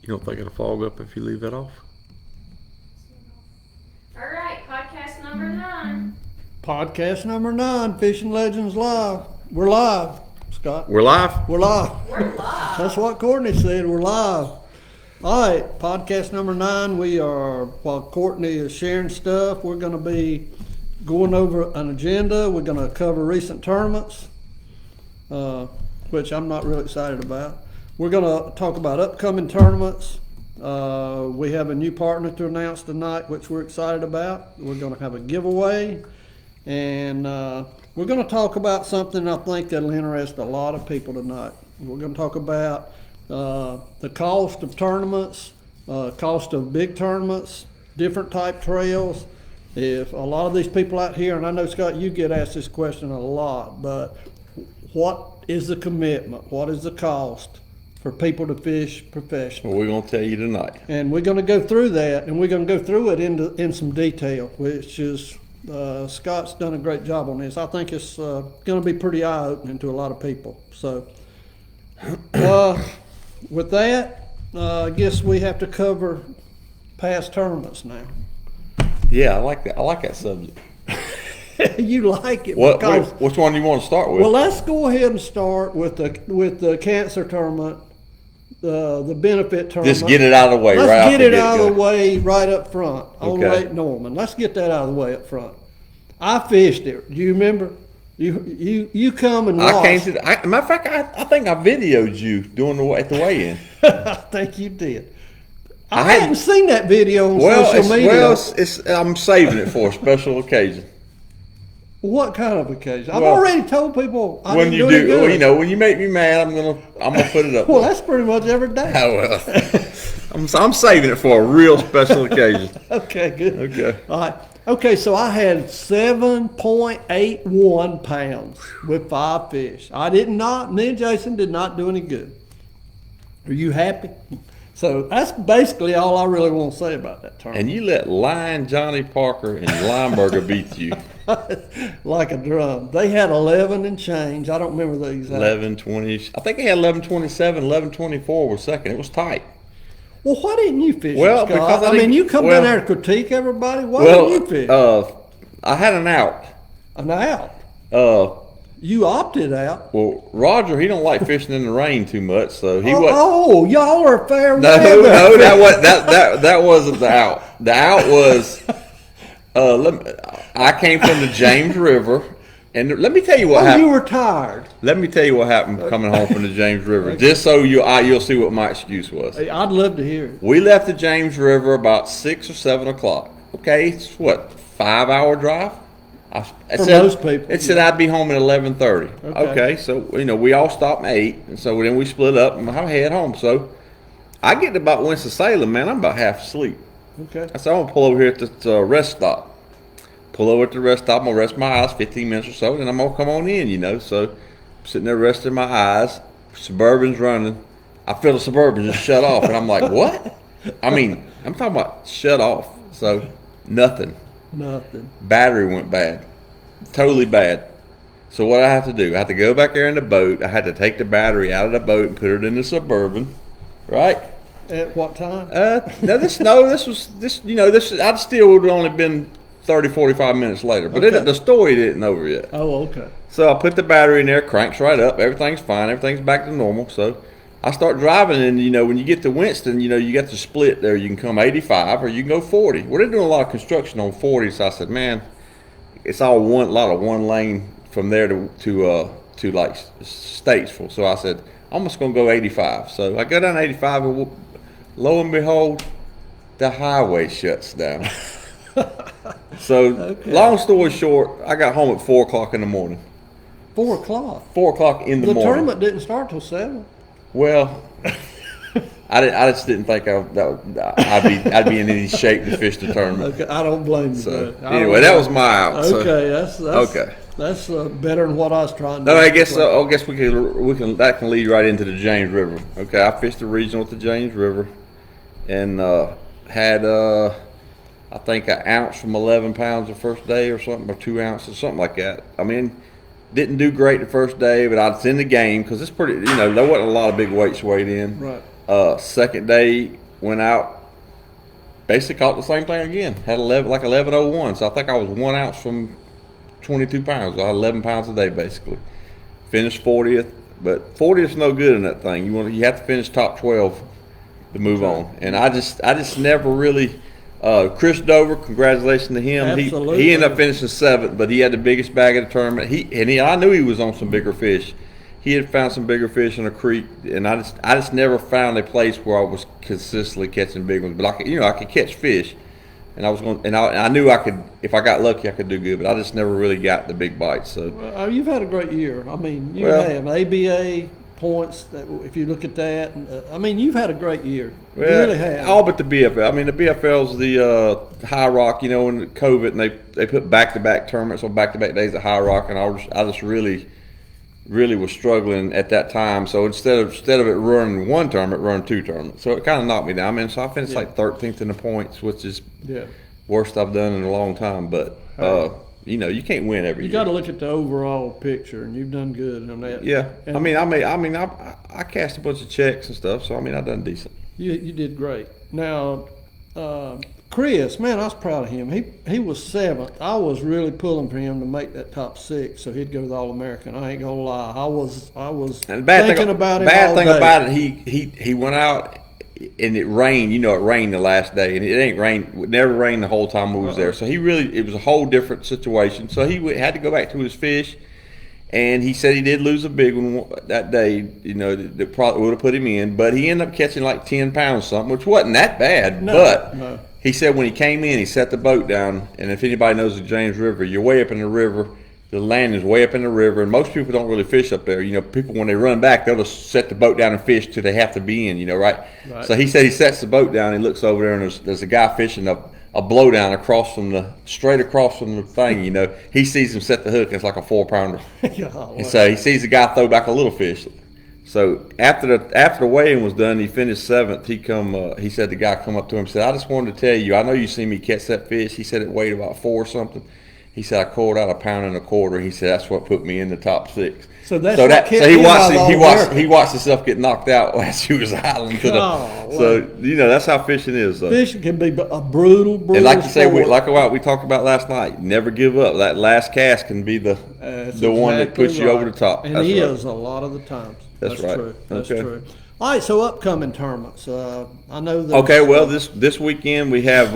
You don't think it'll fog up if you leave that off? All right, podcast number 9. Podcast number 9, Fishing Legends Live. We're live, Scott. We're live? We're live. We're live. That's what Courtney said. We're live. All right, podcast number 9. We are, while Courtney is sharing stuff, we're going to be going over an agenda. We're going to cover recent tournaments, which I'm not really excited about. We're going to talk about upcoming tournaments. We have a new partner to announce tonight, which we're excited about. We're going to have a giveaway, and we're going to talk about something I think that'll interest a lot of people tonight. We're going to talk about the cost of tournaments, cost of big tournaments, different type trails. If a lot of these people out here, and I know, Scott, you get asked this question a lot, but what is the commitment? What is the cost for people to fish professionally? Well, we're going to tell you tonight. And we're going to go through that, and we're going to go through it in some detail, which is, Scott's done a great job on this. I think it's going to be pretty eye-opening to a lot of people. So, with that, I guess we have to cover past tournaments now. Yeah, I like that. I like that subject. You like it? Which one do you want to start with? Well, let's go ahead and start with the cancer tournament, the benefit tournament. Just get it out of the way. Let's get it out of the way right up front on Lake Norman. Let's get that out of the way up front. I fished it. Do you remember? You come and watch. Matter of fact, I think I videoed you at the weigh-in. I think you did. I hadn't seen that video on social media. I'm saving it for a special occasion. What kind of occasion? I've already told people I when didn't you do it good. Well, when you make me mad, I'm gonna put it up. Well, that's pretty much every day. Oh, well. I'm saving it for a real special occasion. Okay, good. Okay. All right. Okay, so I had 7.81 pounds with 5 fish. Me and Jason did not do any good. Are you happy? So that's basically all I really want to say about that tournament. And you let Lion, Johnny Parker, and Lineberger beat you. Like a drum. They had 11 and change. I don't remember the exact. 11:20. I think they had 11:27, 11:24 was second. It was tight. Well, why didn't you fish? Well, Scott? because you come down there to critique everybody. Why didn't you fish? I had an out. An out? You opted out. Well, Roger, he don't like fishing in the rain too much, so he wasn't. Oh, y'all are fair. No, that wasn't the out. The out was. I came from the James River, and let me tell you what happened. You were tired. Let me tell you what happened coming home from the James River, just so you'll see what my excuse was. I'd love to hear it. We left the James River about 6 or 7 o'clock. Okay, it's what, 5-hour drive? Most people. It said I'd be home at 11:30. Okay, so we all stopped at 8, and so then we split up and I head home. So I get to about Winston-Salem, man, I'm about half asleep. Okay. I said I'm gonna pull over here at the rest stop. Pull over at the rest stop. I'm gonna rest my eyes 15 minutes or so, then I'm gonna come on in. So I'm sitting there resting my eyes. Suburban's running. I feel the Suburban just shut off, and I'm like, what? I mean, I'm talking about shut off. So nothing. Battery went bad. Totally bad. So what I have to do? I have to go back there in the boat. I had to take the battery out of the boat and put it in the Suburban, right? At what time? I'd still would have only been 30, 45 minutes later. But the story didn't over yet. Oh, okay. So I put the battery in there, cranks right up, everything's fine, everything's back to normal. So I start driving, and when you get to Winston, you got the split there. You can come 85 or you can go 40. Well, they're doing a lot of construction on 40, so I said, man, it's all a lot of one lane from there to like Statesville. So I said, I'm just gonna go 85. So I go down 85, and lo and behold, the highway shuts down. So long story short, I got home at 4 o'clock in the morning. 4 o'clock. 4 o'clock in the morning. The tournament didn't start till 7. Well, I just didn't think I'd be in any shape to fish the tournament. Okay, I don't blame you. So anyway, that was my out. Okay, okay. That's better than what I was trying to do. No, I guess we can that can lead right into the James River. Okay, I fished the regional at the James River, and had I think an ounce from 11 pounds the first day or something, or 2 ounces, something like that. I mean, didn't do great the first day, but I was in the game because it's pretty. There wasn't a lot of big weights weighed in. Right. Second day went out, basically caught the same thing again. Had 11:01. So I think I was 1 ounce from 22 pounds. I had 11 pounds a day basically. Finished 40th, but 40th is no good in that thing. You have to finish top 12 to move on. And I just never really. Chris Dover, congratulations to him. Absolutely. He ended up finishing 7th, but he had the biggest bag of the tournament. I knew he was on some bigger fish. He had found some bigger fish in a creek, and I just never found a place where I was consistently catching big ones. But I could catch fish, and I knew I could, if I got lucky, I could do good. But I just never really got the big bites. So Well, you've had a great year. I mean, you have ABA points. If you look at that, I mean, you've had a great year. You really have. All but the BFL. I mean, the BFL's the High Rock. You know, in COVID, and they put back-to-back tournaments on back-to-back days at High Rock, and I just really was struggling at that time. So instead of it running one tournament, run 2 tournaments. So it kind of knocked me down. I mean, so I finished like 13th in the points, which is worst I've done in a long time. But you can't win every year. You got to look at the overall picture, and you've done good on that. Yeah, and I cast a bunch of checks and stuff. So I mean, I done decent. You did great. Now, Chris, man, I was proud of him. He was 7th. I was really pulling for him to make that top 6, so he'd go to the All-American. I ain't gonna lie. I was and the thinking about him. Bad all thing day. about it, he went out and it rained. You know, it rained the last day, and it ain't rained. It never rained the whole time we was there. So it was a whole different situation. So he had to go back to his fish. And he said he did lose a big one that day, that probably would have put him in. But he ended up catching like 10 pounds something, which wasn't that bad. No. He said when he came in, he set the boat down. And if anybody knows the James River, you're way up in the river. The land is way up in the river. And most people don't really fish up there. People, when they run back, they'll just set the boat down and fish till they have to be in, right? So he said he sets the boat down. He looks over there, and there's a guy fishing a blowdown straight across from the thing, He sees him set the hook, and it's like a 4-pounder. And so he sees the guy throw back a little fish. So after the weighing was done, he finished 7th. He said the guy come up to him and said, I just wanted to tell you, I know you seen me catch that fish. He said it weighed about 4 or something. He said I caught out 1.25 pounds. He said that's what put me in the top 6. So that's he watched himself get knocked out as he was idling to that's how fishing is. Fishing can be a brutal. And like you say, we talked about last night. Never give up. That last cast can be the one that puts you over the top. And he is a lot of the times. That's right. True. That's true. All right. So upcoming tournaments. I know that. Okay. Well, this weekend we have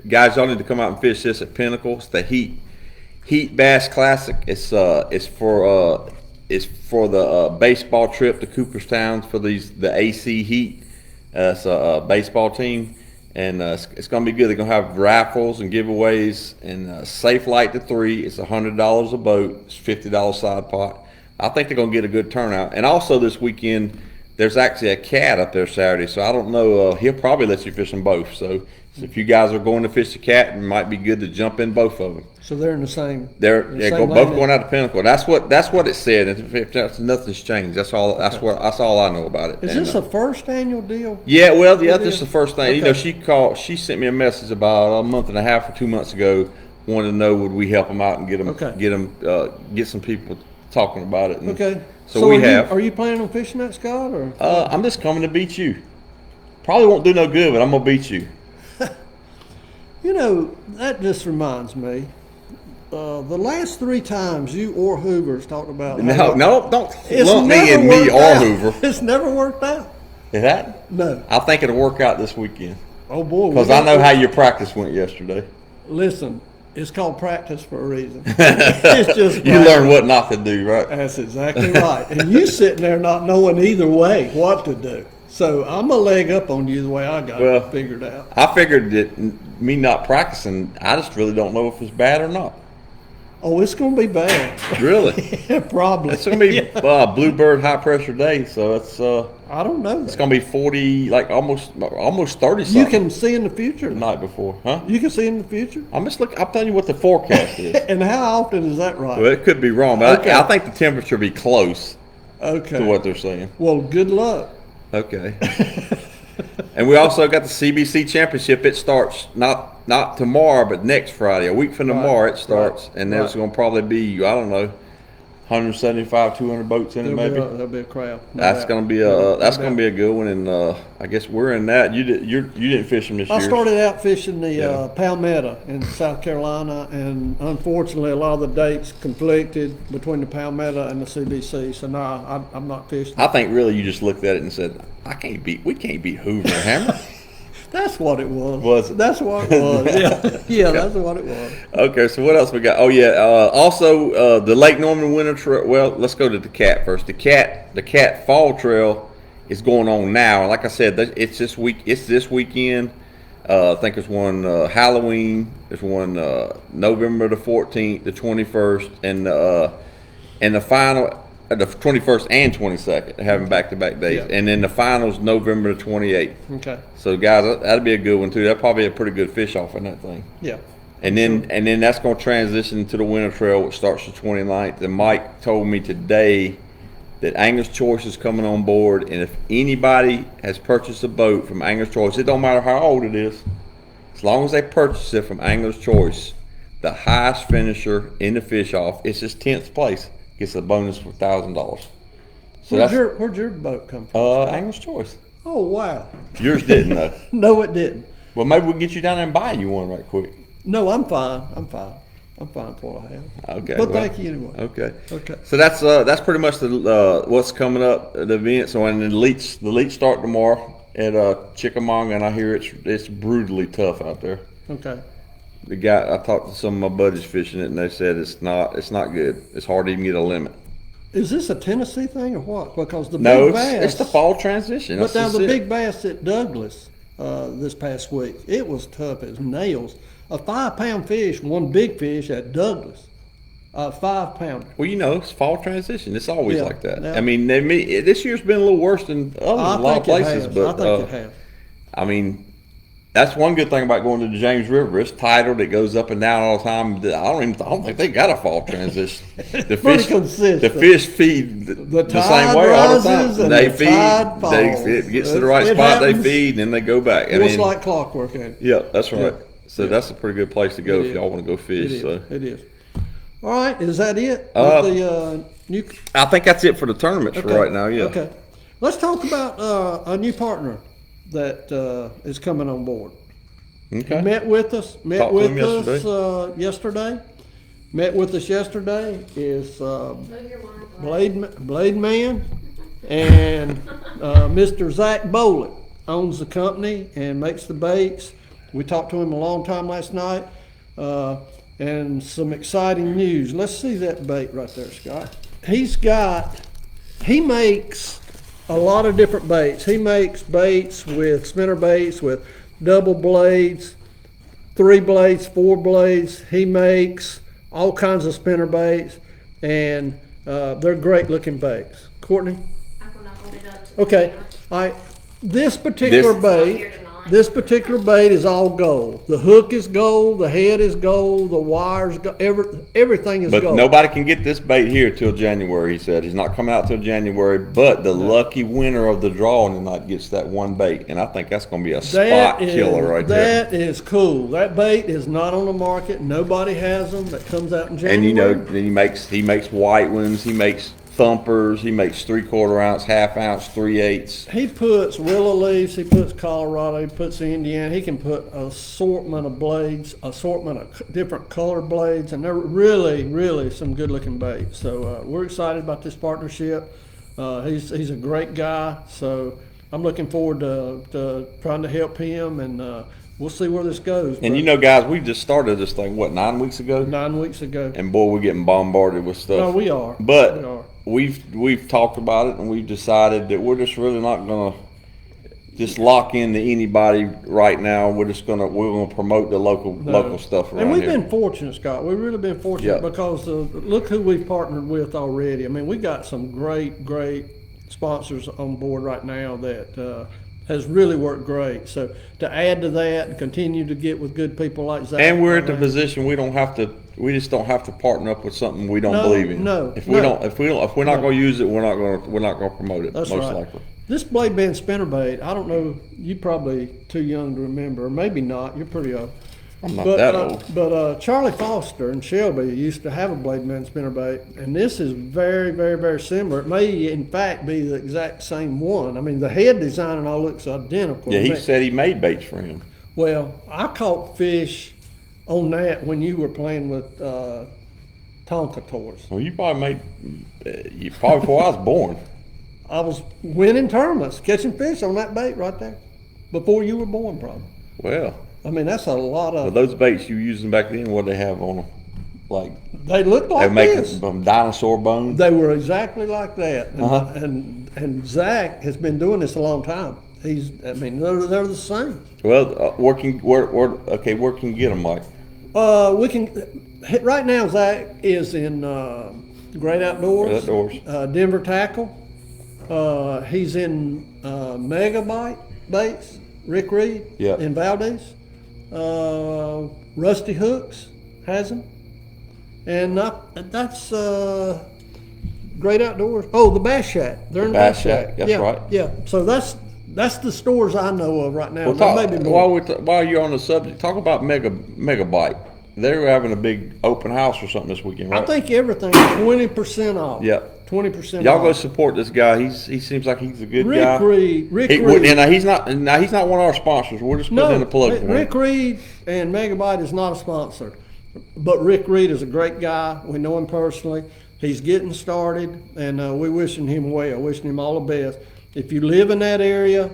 guys. Y'all need to come out and fish this at Pinnacle. It's the Heat Bass Classic. It's for the baseball trip to Cooperstown for the AC Heat. It's a baseball team, and it's going to be good. They're going to have raffles and giveaways, and Safe Light to 3. It's $100 a boat. It's $50 side pot. I think they're going to get a good turnout. And also this weekend, there's actually a cat up there Saturday, so I don't know. He'll probably let you fish them both. So if you guys are going to fish the cat, it might be good to jump in both of them. So they're in the same. They're both going out to Pinnacle. That's what it said. If nothing's changed, that's all I know about it. Is this a first annual deal? Yeah, well, this is the first thing. Okay. She sent me a message about a month and a half or 2 months ago, wanted to know would we help them out and get some people talking about it. And so we have. Are you planning on fishing that, Scott? Or I'm just coming to beat you. Probably won't do no good, but I'm gonna beat you. That just reminds me. The last 3 times you or Hoover's talked about. No, don't lump me and me or Hoover. It's never worked out. Is that? No. I think it'll work out this weekend. Oh boy. Because I know how your practice went yesterday. Listen, it's called practice for a reason. It's just you learn what not to do, right? That's exactly right. And you sitting there not knowing either way what to do. So I'm a leg up on you the way I got it figured out. I figured that me not practicing, I just really don't know if it's bad or not. Oh, it's going to be bad. Really? Yeah, probably. It's going to be Bluebird high pressure day, so it's I don't know. It's going to be 40, like almost 30 something. You can see in the future. The night before, huh? You can see in the future. I'm telling you what the forecast is. And how often is that right? Well, it could be wrong, but I think the temperature will be close to what they're saying. Well, good luck. Okay. And we also got the CBC Championship. It starts not tomorrow, but next Friday. A week from tomorrow it starts. And there's going to probably be, I don't know, 175, 200 boats in it, maybe. There'll be a crowd. No That's doubt. gonna be a good one, and I guess we're in that. You didn't fish them this year. I started out fishing the Palmetto in South Carolina, and unfortunately, a lot of the dates conflicted between the Palmetto and the CBC. So no, I'm not fishing. I think really you just looked at it and said, we can't beat Hoover and Hammer. That's what it was. Was it? That's what it was. Yeah, that's what it was. Okay, so what else we got? Oh yeah, also the Lake Norman Winter Trail. Well, let's go to the Cat first. The Cat Fall Trail is going on now. Like I said, it's this week. It's this weekend. I think there's one Halloween. There's one November the 14th, the 21st, and the final. The 21st and 22nd, having back-to-back days, Yeah. and then the finals November the 28th. Okay. So guys, that'd be a good one too. That'd probably be a pretty good fish off in that thing. Yeah. And then that's going to transition to the Winter Trail, which starts the 29th. And Mike told me today that Angler's Choice is coming on board, and if anybody has purchased a boat from Angler's Choice, it don't matter how old it is, as long as they purchase it from Angler's Choice, the highest finisher in the fish off, it's his 10th place, gets a bonus for $1,000. So Where'd your boat come from? Angler's Choice. Oh wow. Yours didn't though. No, it didn't. Well, maybe we'll get you down there and buy you one right quick. No, I'm fine. I'm fine for what I have. Okay. But well, thank you anyway. Okay. Okay. So that's pretty much the what's coming up, the event. So and the leets start tomorrow at Chickamauga, and I hear it's brutally tough out there. Okay. The guy, I talked to some of my buddies fishing it, and they said it's not good. It's hard to even get a limit. Is this a Tennessee thing or what? Because the No, big bass. it's the fall transition. But now That's the it. big bass at Douglas this past week, it was tough as nails. A 5-pound fish, one big fish at Douglas, a 5-pounder. Well, it's fall transition. It's always Yeah, like that. yeah. I mean, this year's been a little worse than others in a lot of places, but I think it has. I mean, that's one good thing about going to the James River. It's tidal. It goes up and down all the time. I don't think they got a fall transition. The Pretty fish, consistent. the fish feed the tide same way all the rises time. and They the feed. tide falls. It gets to the right It spot. happens. They feed, and then they go back. It was like clockwork, ain't it? yeah, that's right. Yeah. So that's a pretty good place to go It if is. y'all want to go fish. It is. So It is. All right, is that it? Uh, With the new. I think that's it for the tournaments for right now. Yeah. Okay. Let's talk about a new partner that is coming on board. Okay. Met with us. Talked to him Yesterday. Met with us yesterday is Move your wine. Blade Man and Mr. Zach Bolett owns the company and makes the baits. We talked to him a long time last night, and some exciting news. Let's see that bait right there, Scott. He makes a lot of different baits. He makes baits with spinner baits with double blades, 3 blades, 4 blades. He makes all kinds of spinner baits, and they're great looking baits. Courtney? I'm gonna hold it up to the Okay. camera. All right. This particular This- bait, this particular bait is all gold. The hook is gold, the head is gold, the wires, everything is But gold. nobody can get this bait here till January. He said he's not coming out till January. But the lucky winner of the drawing tonight gets that one bait, and I think that's going to be a spot killer right there. That is cool. That bait is not on the market. Nobody has them. That comes out in And January. then he makes white ones. He makes thumpers. He makes 3/4 ounce, half ounce, 3/8. He puts willow leaves, he puts Colorado, he puts Indiana, he can put assortment of blades, assortment of different color blades, and they're really, really some good looking baits. So we're excited about this partnership. He's a great guy, so I'm looking forward to trying to help him, and we'll see where this goes. And But guys, we just started this thing, 9 weeks ago? 9 weeks ago. And boy, we're getting bombarded with stuff. No, we are. But We are. we've talked about it, and we've decided that we're just really not gonna just lock into anybody right now. We're gonna promote the local stuff around And we've here. been fortunate, Scott. We've really been fortunate Yeah. because look who we've partnered with already. I mean, we got some great sponsors on board right now that has really worked great. So to add to that and continue to get with good people like Zach. And we're at the I mean, position we just don't have to partner up with something we don't No, believe in. no, If no. we're not going to use it, we're not going to promote it. That's most right. likely. This blade band spinnerbait, I don't know, you probably too young to remember, or maybe not, you're pretty old. I'm not that old. But Charlie Foster and Shelby used to have a blade man spinnerbait, and this is very, very, very similar. It may, in fact, be the exact same one. I mean, the head design and all looks identical. Yeah, he said he made baits for him. Well, I caught fish on that when you were playing with Tonka toys. Well, you probably before I was born. I was winning tournaments, catching fish on that bait right there, before you were born, probably. Well, I mean, that's a lot of. those baits you were using back then, what they have on them, like They looked like they make this. from dinosaur bones. They were exactly like that. And, Uh-huh. and Zach has been doing this a long time. They're the same. Well, where can you get them, Mike? We can right now. Zach is in Great Outdoors, Denver Tackle. He's in Megabyte Baits, Rick Reed in Valdez. Rusty Hooks has them, and that's Great Outdoors. Oh, the Bass Shack. They're in the Bass Shack. That's right. Yeah. So that's the stores I know of right now. Well, while you're on the subject, talk about Megabyte. They're having a big open house or something this weekend, right? I think everything's 20% off. Yeah. 20% Y'all off. go support this guy. He seems like he's a good guy. Rick Reed. And he's not one of our sponsors. We're just putting in a plug for him. Rick Reed and Megabyte is not a sponsor, but Rick Reed is a great guy. We know him personally. He's getting started, and we're wishing him well, wishing him all the best. If you live in that area,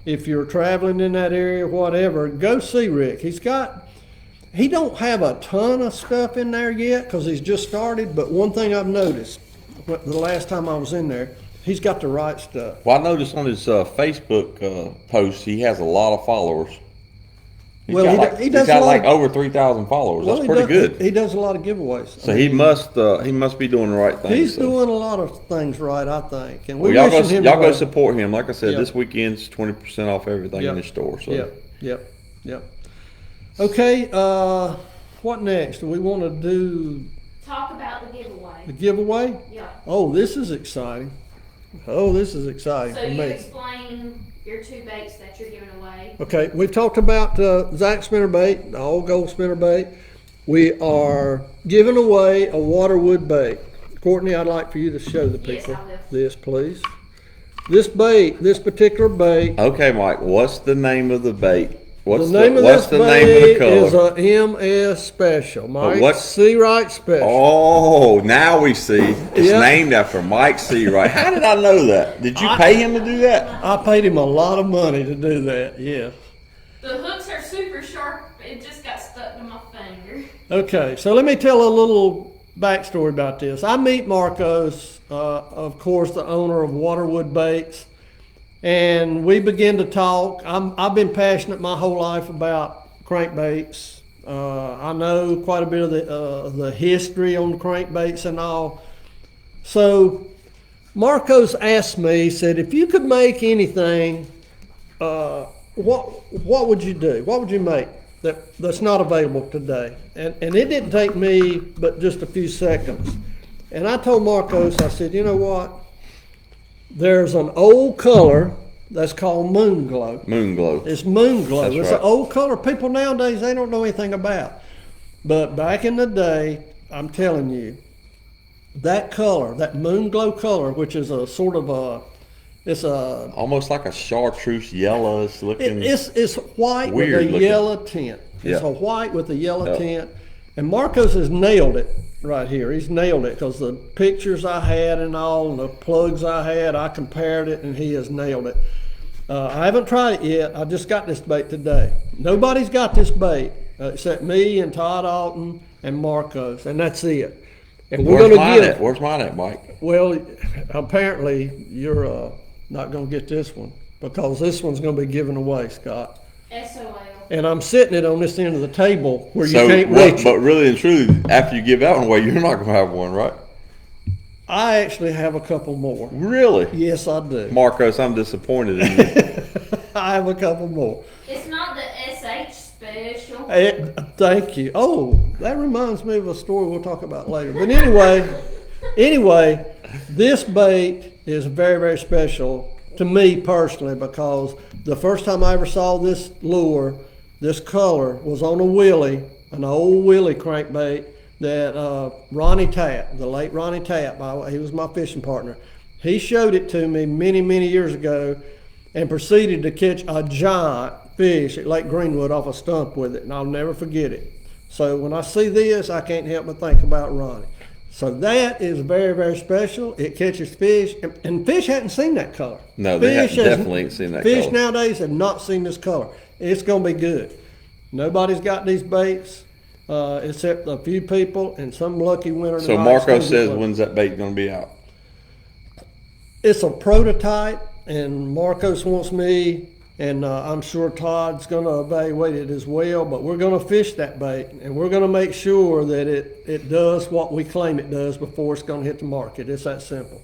if you're traveling in that area, whatever, go see Rick. He don't have a ton of stuff in there yet because he's just started, but one thing I've noticed the last time I was in there, he's got the right stuff. Well, I noticed on his Facebook posts, he has a lot of followers. He's got like over 3,000 followers. That's pretty good. He does a lot of giveaways. So he must be doing the right thing. He's doing a lot of things right, I think. And y'all go support him. Like I said, this weekend's 20% off everything in the store. So. Yep. Okay, what next? Do we want to do Talk about the giveaway. the giveaway? Yeah. Oh, this is exciting. So for you me. explain your 2 baits that you're giving away. Okay, we've talked about Zach spinnerbait, the all gold spinnerbait. We are giving away a waterwood bait. Courtney, I'd like for you to show the people Yes, I will. this, please. This particular bait. Okay, Mike, what's the name of the bait? What's the name of the color? Is a MS Special. Mike Seawright Special. Oh, now we see. It's named after Mike Seawright. How did I know that? Did you pay him to do that? I paid him a lot of money to do that, yeah. The hooks are super sharp. It just got stuck to my finger. Okay, so let me tell a little backstory about this. I meet Marcos, of course, the owner of Waterwood Baits. And we begin to talk. I've been passionate my whole life about crankbaits. I know quite a bit of the history on the crankbaits and all. So Marcos asked me, he said, if you could make anything, what would you do? What would you make that's not available today? And it didn't take me but just a few seconds. And I told Marcos, I said, you know what? There's an old color that's called moon glow. Moon glow. It's moon glow. That's It's right. an old color people nowadays, they don't know anything about. But back in the day, I'm telling you, that color, that moon glow color, which is a sort of almost like a chartreuse yellowish looking. It's white with weird a looking. yellow tint. It's a white with a yellow tint. And Marcos has nailed it right here. He's nailed it because the pictures I had and all, and the plugs I had, I compared it, and he has nailed it. I haven't tried it yet. I just got this bait today. Nobody's got this bait except me and Todd Alton and Marcos, and that's it. And we're going to get it. Where's mine at, Mike? Well, apparently you're not going to get this one because this one's going to be given away, Scott. SOL. And I'm sitting it on this end of the table where you can't reach it. But really and truly, after you give that one away, you're not going to have one, right? I actually have a couple more. Really? Yes, I do. Marcos, I'm disappointed in you. I have a couple more. It's not the SH special. Thank you. Oh, that reminds me of a story we'll talk about later. But anyway, this bait is very, very special to me personally because the first time I ever saw this lure, this color was on a Willie, an old Willie crankbait that Ronnie Tapp, the late Ronnie Tapp, he was my fishing partner. He showed it to me many, many years ago and proceeded to catch a giant fish at Lake Greenwood off a stump with it, and I'll never forget it. So when I see this, I can't help but think about Ronnie. So that is very, very special. It catches fish, and fish hadn't seen that color. No, they definitely ain't seen that color. Fish nowadays have not seen this color. It's going to be good. Nobody's got these baits except a few people and some lucky winner. So Marco says, when's that bait going to be out? It's a prototype, and Marcos wants me, and I'm sure Todd's going to evaluate it as well, but we're going to fish that bait, and we're going to make sure that it does what we claim it does before it's going to hit the market. It's that simple.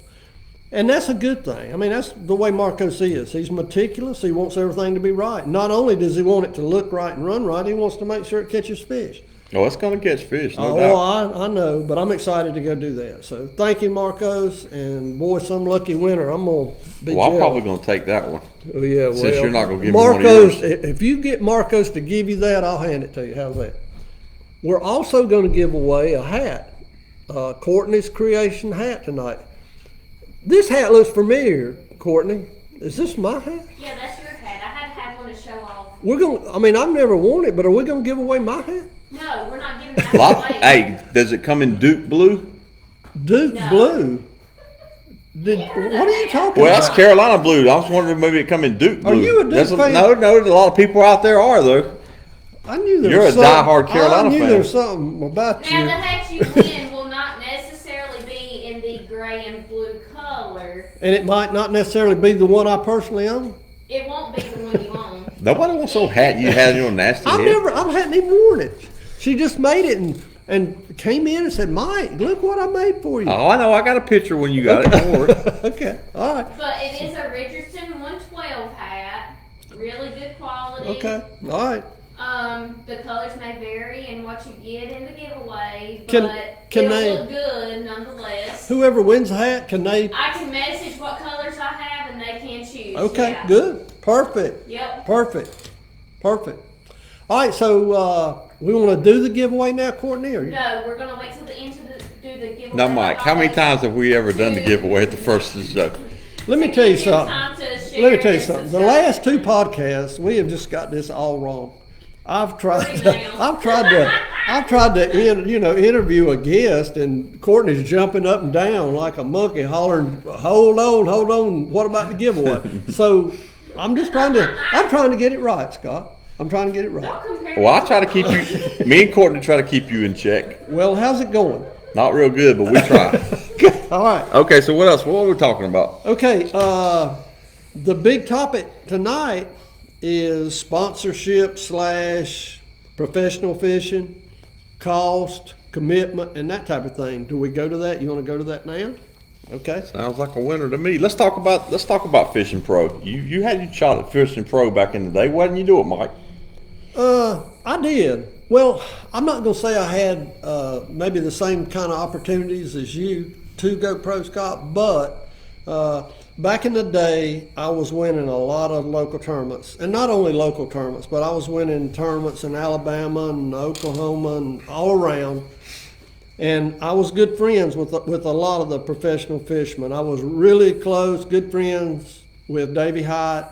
And that's a good thing. I mean, that's the way Marcos is. He's meticulous. He wants everything to be right. Not only does he want it to look right and run right, he wants to make sure it catches fish. Oh, it's going to catch fish, no doubt. I know, but I'm excited to go do that. So thank you, Marcos, and boy, some lucky winner. I'm going to be I'm probably going to take that one. Oh, yeah, well, since you're not going to give Marcos, me one of yours. If you get Marcos to give you that, I'll hand it to you. How's that? We're also going to give away a hat, Courtney's Creation hat tonight. This hat looks familiar, Courtney. Is this my hat? Yeah, that's your hat. I had to have one to show off. I've never worn it, but are we going to give away my hat? No, we're not giving that away. Hey, does it come in Duke blue? Duke blue? What are you talking Well, about? that's Carolina blue. I was wondering maybe it come in Duke blue. Are you a Duke fan? No, a lot of people out there are, though. I knew there You're was a diehard Carolina I knew fan. there was something about Now, you. the hat you win will not necessarily be in the gray and blue color. And it might not necessarily be the one I personally own. It won't be the one you own. Nobody wants no hat you had on your nasty head. I hadn't even worn it. She just made it and came in and said, Mike, look what I made for you. Oh, I know. I got a picture when you got it. Don't worry. Okay, all right. But it is a Richardson 112 hat. Really good quality. Okay, all right. The colors may vary in what you get in the giveaway, Can but they- it'll look good nonetheless. Whoever wins the hat, can they? I can message what colors I have and they can choose. Okay, yeah. good. Perfect. Yep. Perfect. All right, so we want to do the giveaway now, Courtney? Or No, we're going to wait till the end to do the giveaway. Now, Mike, how many times have we ever done the giveaway at the first of the show? Let me tell you something. Let me tell you something. The last two podcasts, we have just got this all wrong. I've tried to interview a guest, and Courtney's jumping up and down like a monkey, hollering, "Hold on! What about the giveaway?" So I'm trying to get it right, Scott. I'm trying to get it right. Well, I try to keep you. Me and Courtney try to keep you in check. Well, how's it going? Not real good, but we try. All right. Okay, so what else? What are we talking about? Okay. The big topic tonight is sponsorship / professional fishing, cost, commitment, and that type of thing. Do we go to that? You want to go to that now? Okay. Sounds like a winner to me. Let's talk about Fishing Pro. You had your shot at Fishing Pro back in the day. Why didn't you do it, Mike? I did. Well, I'm not going to say I had maybe the same kind of opportunities as you to go pro, Scott, but back in the day, I was winning a lot of local tournaments, and not only local tournaments, but I was winning tournaments in Alabama and Oklahoma and all around. And I was good friends with a lot of the professional fishermen. I was really close, good friends with Davey Hite,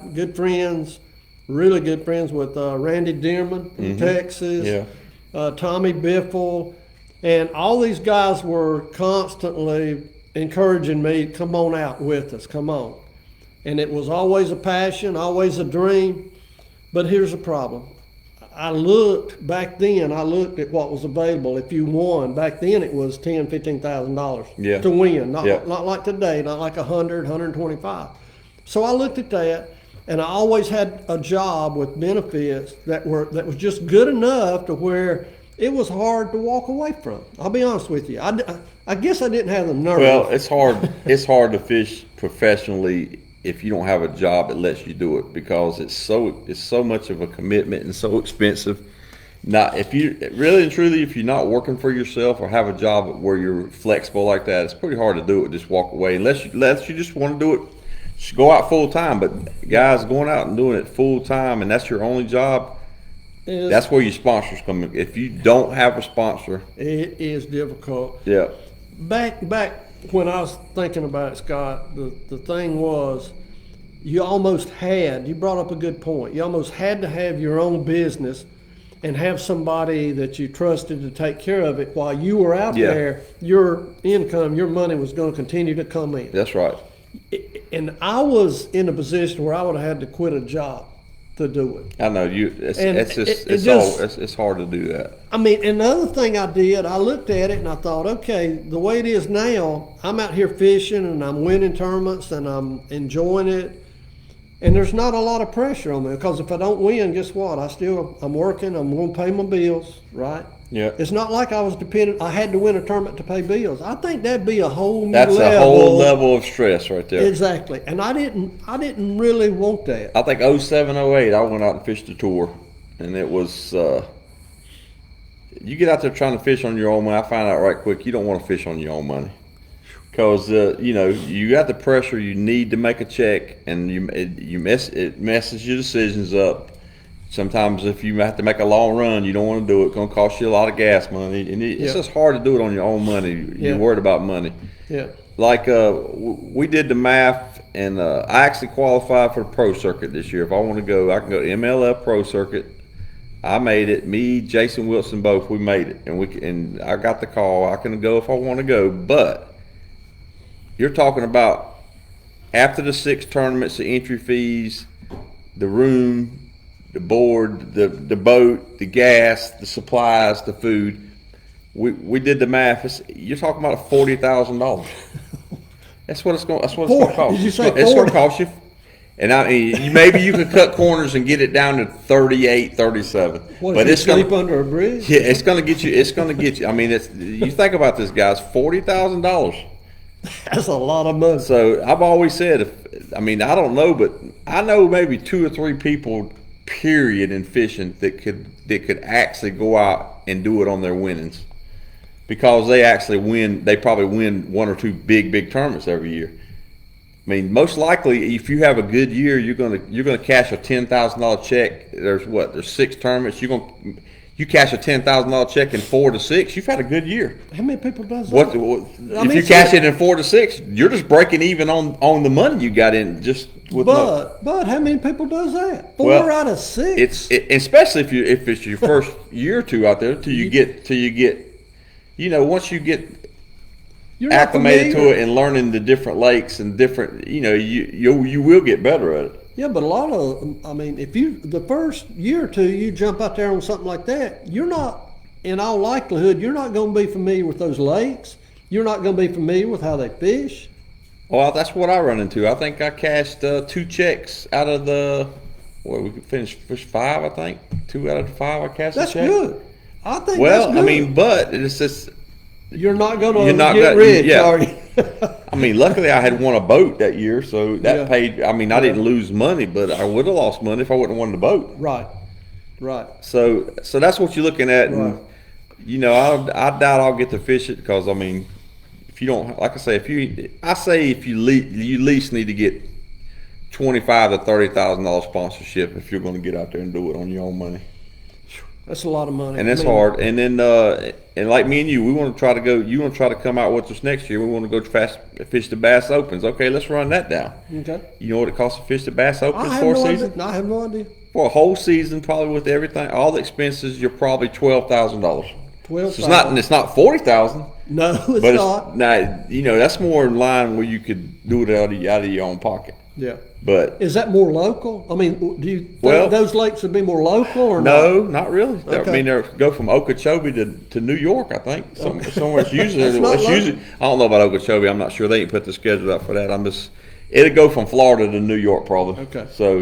really good friends with Randy Dearman in Texas, Tommy Biffle, and all these guys were constantly encouraging me, come on out with us, come on. And it was always a passion, always a dream. But here's the problem. I looked at what was available if you won. Back then it was $10,000, $15,000 to win. Not like today, not like 100, 125. So I looked at that, and I always had a job with benefits that was just good enough to where it was hard to walk away from. I'll be honest with you. I guess I didn't have the nerve. Well, it's hard. It's hard to fish professionally if you don't have a job that lets you do it, because it's so much of a commitment and so expensive. If you're not working for yourself or have a job where you're flexible like that, it's pretty hard to do it. Just walk away unless you just want to do it. Just go out full time. But guys, going out and doing it full time and that's your only job, That's where your sponsors come in. If you don't have a sponsor, it is difficult. yeah, Back when I was thinking about it, Scott, the thing was, you brought up a good point. You almost had to have your own business and have somebody that you trusted to take care of it while you were out Yeah. there. Your income, your money was going to continue to come in. that's right. And I was in a position where I would have had to quit a job to do it. I know you. And It's hard to do that. I mean, and the other thing I did, I looked at it and I thought, okay, the way it is now, I'm out here fishing and I'm winning tournaments and I'm enjoying it. And there's not a lot of pressure on me because if I don't win, guess what? I'm working, I'm going to pay my bills, right? Yeah. It's not like I had to win a tournament to pay bills. I think that'd be a whole new That's level. a whole level of stress right there. Exactly. And I didn't really want that. I think 07, 08, I went out and fished a tour, and it was. You get out there trying to fish on your own money. I find out right quick you don't want to fish on your own money, because you got the pressure. You need to make a check, and it messes your decisions up. Sometimes if you have to make a long run, you don't want to do it. It's going to cost you a lot of gas money, and it's just hard to do it on your own money. You're worried about money. Yeah. Like we did the math, and I actually qualified for the pro circuit this year. If I want to go, I can go MLF pro circuit. I made it. Me, Jason Wilson, both we made it, and I got the call. I can go if I want to go, but you're talking about after the 6 tournaments, the entry fees, the room, the board, the boat, the gas, the supplies, the food. We did the math. You're talking about $40,000. That's what it's going. That's what it's going to cost. Did you say it's going to cost you. And I mean, maybe you could cut corners and get it down to 38, 37. What, but if it's you going sleep under a bridge? Yeah, it's going to get you. It's going to get you. I mean, you think about this, guys. $40,000. That's a lot of money. So I've always said, I don't know, but I know maybe 2 or 3 people, period, in fishing that could actually go out and do it on their winnings, because they actually win. They probably win 1 or 2 big tournaments every year. I mean, most likely, if you have a good year, you're gonna cash a $10,000 check. There's 6 tournaments. You cash a $10,000 check in 4 to 6. You've had a good year. How many people does that? If you cash it in 4 to 6, you're just breaking even on the money you got in just with. But how many people does that? 4 out of 6. Especially if it's your first year or 2 out there till you get once you get You're acclimated to it and learning the different lakes and different, you will get better at it. Yeah, but a lot of, if the first year or 2 you jump out there on something like that, you're not, in all likelihood, you're not going to be familiar with those lakes. You're not going to be familiar with how they fish. Well, that's what I run into. I think I cashed 2 checks out of we could fish 5, I think. 2 out of the 5 I cashed That's a check. good. I think that's good. But it's just, you're not going to get rich, are you? Luckily I had won a boat that year, so that paid. I didn't lose money, but I would have lost money if I wouldn't have won the boat. Right. So that's what you're looking at, and I doubt I'll get to fish it, because if you don't, like I say, if you at least need to get $25,000 to $30,000 sponsorship if you're going to get out there and do it on your own money. That's a lot of money. And that's hard. And then, and like me and you, we want to try to go. You want to try to come out with us next year. We want to go fish the Bass Opens. Okay, let's run that down. Okay. You know what it costs to fish the Bass Opens for for a a season? season? I have no idea. For a whole season, probably with everything, all the expenses, you're probably $12,000. $12,000. It's not $40,000. No, it's but not. That's more in line where you could do it out of your own pocket. Yeah. But is that more local? Do you think those lakes would be more local or no? not? Not really. Okay. They go from Okeechobee to New York, I think. Somewhere it's usually. I don't know about Okeechobee. I'm not sure. They ain't put the schedule out for that. It'll go from Florida to New York probably. Okay. So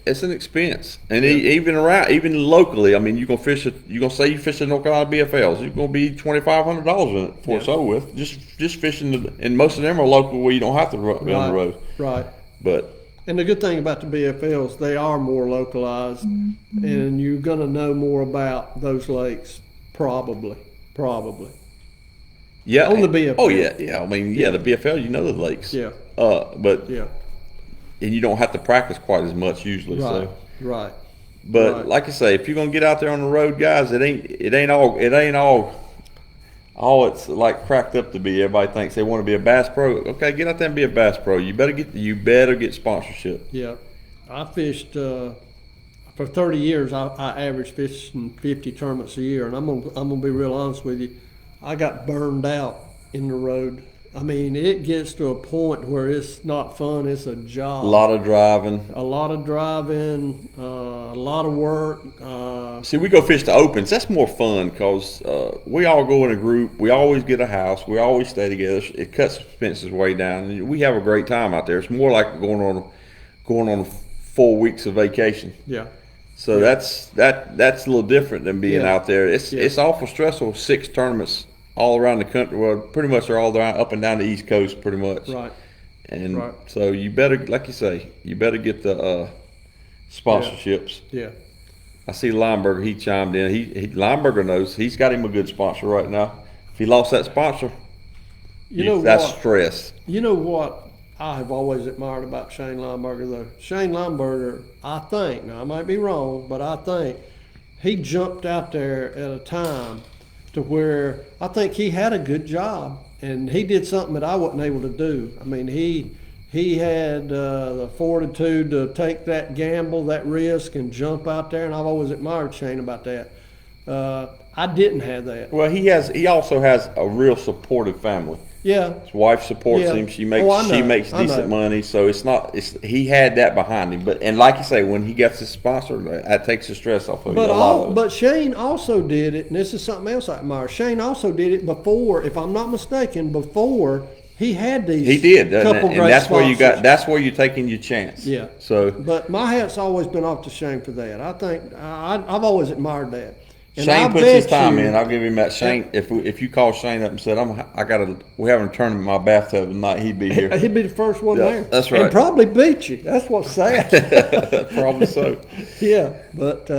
it's an expense, and even locally. You're gonna fish it. You're gonna say you fish the North Carolina BFLs. You're gonna be $2,500 in it for so with just fishing. And most of them are local where you don't have to be on the road. Right. And the good thing about the BFLs, they are more localized, and you're gonna know more about those lakes probably. Yeah. On the BFL. Oh yeah. The BFL. You know the lakes. Yeah. And you don't have to practice quite as much usually. Right. So. Right. But Right. like I say, if you're gonna get out there on the road, guys, it ain't all it's like cracked up to be. Everybody thinks they want to be a Bass Pro. Okay, get out there and be a Bass Pro. You better get sponsorship. Yeah, I fished for 30 years. I averaged fishing 50 tournaments a year, and I'm gonna be real honest with you. I got burned out in the road. I mean, it gets to a point where it's not fun. It's a job. A lot of driving. A lot of driving, a lot of work. See, we go fish the opens. That's more fun because we all go in a group. We always get a house. We always stay together. It cuts expenses way down. And we have a great time out there. It's more like going on 4 weeks of vacation. Yeah. So that's a little different than being Yeah. out there. It's awful stressful. 6 tournaments all around the country. Well, pretty much they're all up and down the East Coast, pretty much. Right. And Right. so you better, like you say, you better get the sponsorships. Yeah. I see Lineberger. He chimed in. Lineberger knows he's got him a good sponsor right now. If he lost that sponsor, that's what? stress. You know what I have always admired about Shane Lineberger, though? Shane Lineberger, I think, now I might be wrong, but I think he jumped out there at a time to where I think he had a good job, and he did something that I wasn't able to do. I mean, he had the fortitude to take that gamble, that risk, and jump out there, and I've always admired Shane about that. I didn't have that. Well, he also has a real supportive family. Yeah. His wife supports Yeah. him. She I know. makes I know. decent money, so he had that behind him. And like you say, when he gets his sponsor, that takes the stress off of you. But Shane also did it, and this is something else I admire. Shane also did it before, if I'm not mistaken, before he had these. He did, couple and great that's where you sponsors. that's where you're taking your chance. Yeah. So But my hat's always been off to Shane for that. I think I've always admired that. And Shane I puts his bet time you- in. I'll give him that. Shane, if you call Shane up and said we're having a tournament in my bathtub tonight, he'd be here. He'd be the first one Yeah, there. that's right. And probably beat you. That's what's sad. Probably so. Yeah, but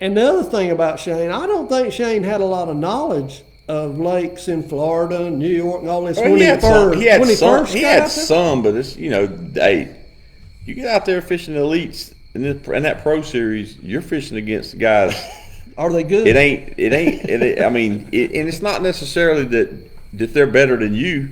and the other thing about Shane, I don't think Shane had a lot of knowledge of lakes in Florida and New York and all this Well, when he first got he had out there. some, but it's hey, you get out there fishing the elites in that pro series, you're fishing against guys. Are they good? It ain't. I mean, and it's not necessarily that they're better than you,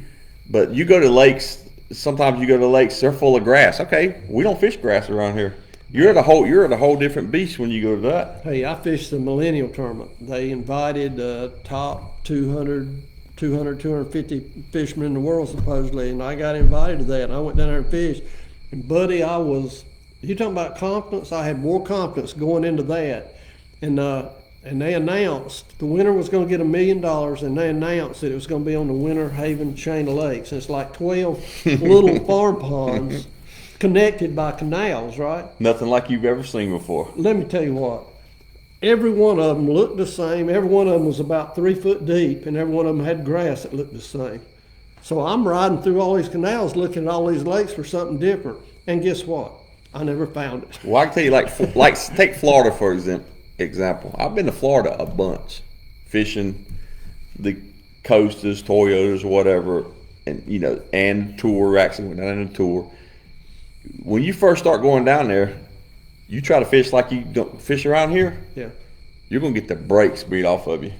but you go to lakes. Sometimes you go to lakes, they're full of grass. Okay, we don't fish grass around here. You're at a whole different beast when you go to that. Hey, I fished the Millennial Tournament. They invited top 250 fishermen in the world supposedly, and I got invited to that. And I went down there and fished. And buddy, you talking about confidence? I had more confidence going into that. And they announced the winner was going to get $1 million, and they announced that it was going to be on the Winter Haven chain of lakes. It's like 12 little farm ponds connected by canals, right? Nothing like you've ever seen before. Let me tell you what. Every one of them looked the same. Every one of them was about 3 foot deep, and every one of them had grass that looked the same. So I'm riding through all these canals looking at all these lakes for something different. And guess what? I never found it. Well, I can tell you, like take Florida for example. I've been to Florida a bunch, fishing the coasters, Toyotas, whatever, and tour. Actually went down on a tour. When you first start going down there, you try to fish like you don't fish around here. Yeah. You're gonna get the brakes beat off of you.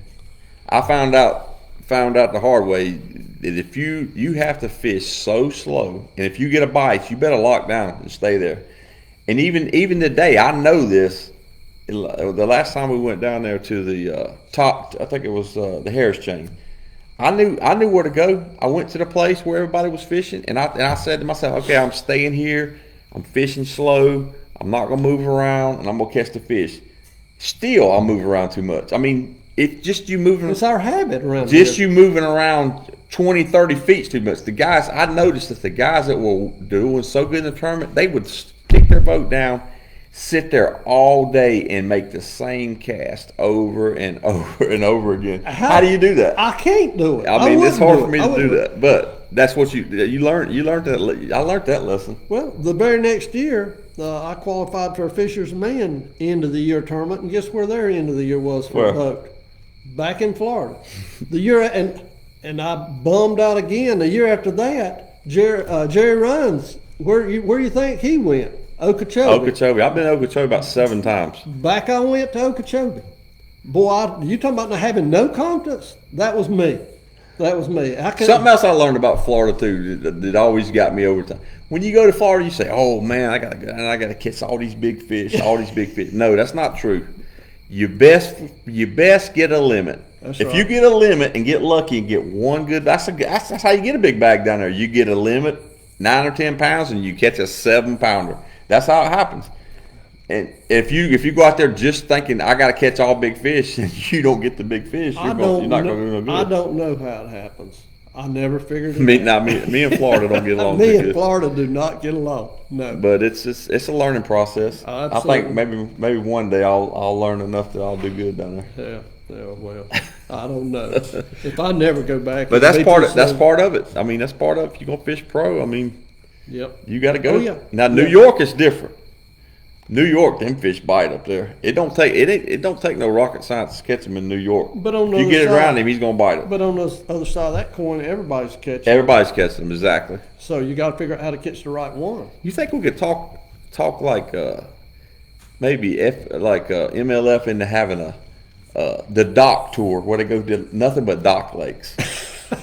I found out the hard way that if you have to fish so slow, and if you get a bite, you better lock down and stay there. And even today, I know this. The last time we went down there to the top, I think it was the Harris chain. I knew where to go. I went to the place where everybody was fishing, and I said to myself, okay, I'm staying here. I'm fishing slow. I'm not gonna move around, and I'm gonna catch the fish. Still, I'll move around too much. I mean, it's just you moving. It's our habit around Just here. you moving around 20, 30 feet too much. The guys, I noticed that the guys that were doing so good in the tournament, they would stick their boat down, sit there all day, and make the same cast over and over and over again. How do you do that? I can't do it. I mean, it's hard for me to do wouldn't that, but that's what you learn. You learned that. I learned that lesson. Well, the very next year, I qualified for a Fisher's Man end of the year tournament, and guess where their end of the year was for Where? a boat? Back in Florida. The year and I bummed out again. The year after that, Jerry Runs. Where you think he went? Okeechobee. Okeechobee. I've been to Okeechobee about 7 times. Back I went to Okeechobee. Boy, you talking about not having no confidence? That was me. That was me. Something else I learned about Florida too that always got me over time. When you go to Florida, you say, "Oh man, I gotta catch all these big fish, all these big fish." No, that's not true. You best get a limit. That's if right. you get a limit and get lucky and get one good, that's how you get a big bag down there. You get a limit, 9 or 10 pounds, and you catch a 7-pounder. That's how it happens. And if you go out there just thinking I got to catch all big fish and you don't get the big fish, you're not going to do no good. I don't know how it happens. I never figured it out. Me and Florida don't get along. Me too and good. Florida do not get along. No. But it's a learning process. Absolutely. I think maybe one day I'll learn enough that I'll do good down there. Yeah, well, I don't know. If I never go back. But that's part of it. I mean, that's part of it. If you're gonna fish pro, I mean, yep. You got to go. Oh, yeah. Now New York is different. New York, them fish bite up there. It don't take no rocket science to catch them in New York. But on the if you get other it around side- him, he's gonna bite it. But on the other side of that coin, everybody's catching. Everybody's catching them, exactly. So you got to figure out how to catch the right one. You think we could talk like maybe MLF into having the dock tour where they go to nothing but dock lakes?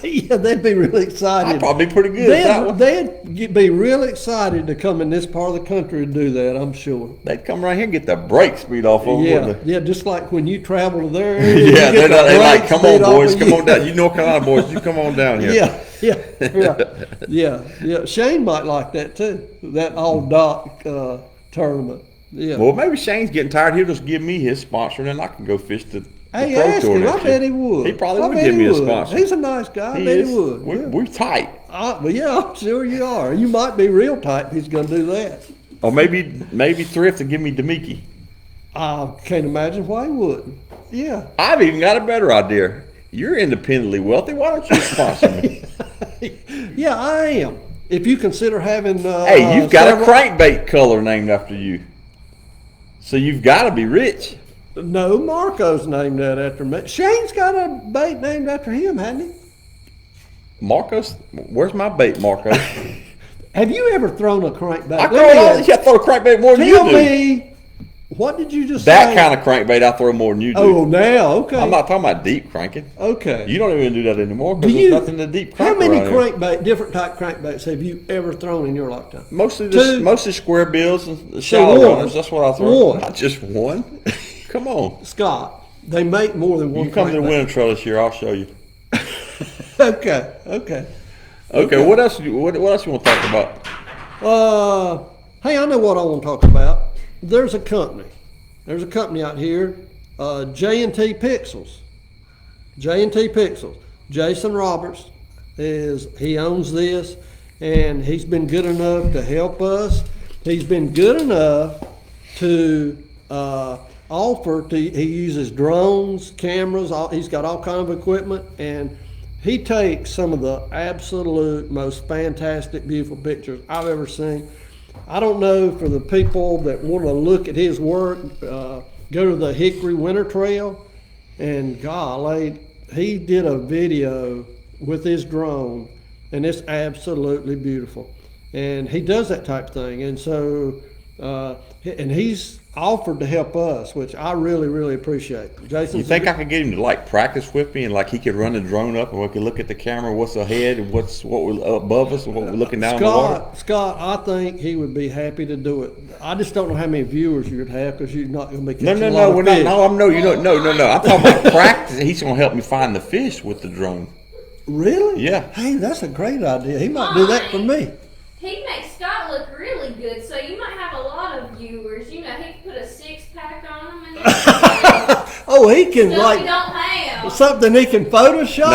Yeah, they'd be really excited. I'd probably be pretty good at that one. They'd be really excited to come in this part of the country to do that, I'm sure. They'd come right here and get the brake speed off of them. Yeah, wouldn't they? yeah, just like when you travel to their area. Yeah, you get the they're like, brake come on, speed off boys, of come you." on down. You North Carolina boys, you come on down here. Yeah. Shane might like that too. That all dock tournament. Yeah. Well, maybe Shane's getting tired. He'll just give me his sponsor, and then I can go fish the Hey, pro ask tour him. next I bet year. he would. He probably I would bet give he me a would. sponsor. He's a nice guy. I bet he would. We're tight. Well, yeah, I'm sure you are. You might be real tight if he's going to do that. Or maybe Thrift to give me Demiki. I can't imagine why he wouldn't. Yeah. I've even got a better idea. You're independently wealthy. Why don't you sponsor me? Yeah, I am. If you consider having. Hey, you've got a crankbait color named after you. So you've got to be rich. No, Marco's named that after me. Shane's got a bait named after him, hasn't he? Marcos, where's my bait, Marcos? Have you ever thrown a crankbait? I throw a crankbait more than you Tell do. me, what did you just That say? kind of crankbait I throw more than you do. Oh, now, okay. I'm not talking about deep cranking. Okay. You don't even do that anymore Do because you- there's nothing to deep crank How many around here. different type crankbaits have you ever thrown in your lifetime? Mostly square bills and the So shallow one. runners. That's what I throw. One. Not just one. Come on. Scott, they make more than one You come to the crankbait. winter trail this year, I'll show you. Okay. Okay, what else you want to talk about? Hey, I know what I want to talk about. There's a company out here, J&T Pixels. J&T Pixels. Jason Roberts he owns this, and he's been good enough to help us. He's been good enough to he uses drones, cameras, he's got all kind of equipment, and he takes some of the absolute most fantastic, beautiful pictures I've ever seen. I don't know, for the people that want to look at his work, go to the Hickory Winter Trail, and golly, he did a video with his drone, and it's absolutely beautiful. And he does that type of thing, and so and he's offered to help us, which I really, really appreciate. Jason, You think I could get him to like practice with me and like he could run the drone up and we could look at the camera, what's ahead and what we're above us and what we're looking down the water? Scott, I think he would be happy to do it. I just don't know how many viewers you'd have because you're not going to be catching a lot of fish. No. I'm talking about practice. He's gonna help me find the fish with the drone. Really? Yeah. Hey, that's a great idea. He might do that for me. He makes Scott look really good, so you might have a lot of viewers. You know, he could put a 6-pack on him and Oh, he can stuff like you don't have. something he can Photoshop.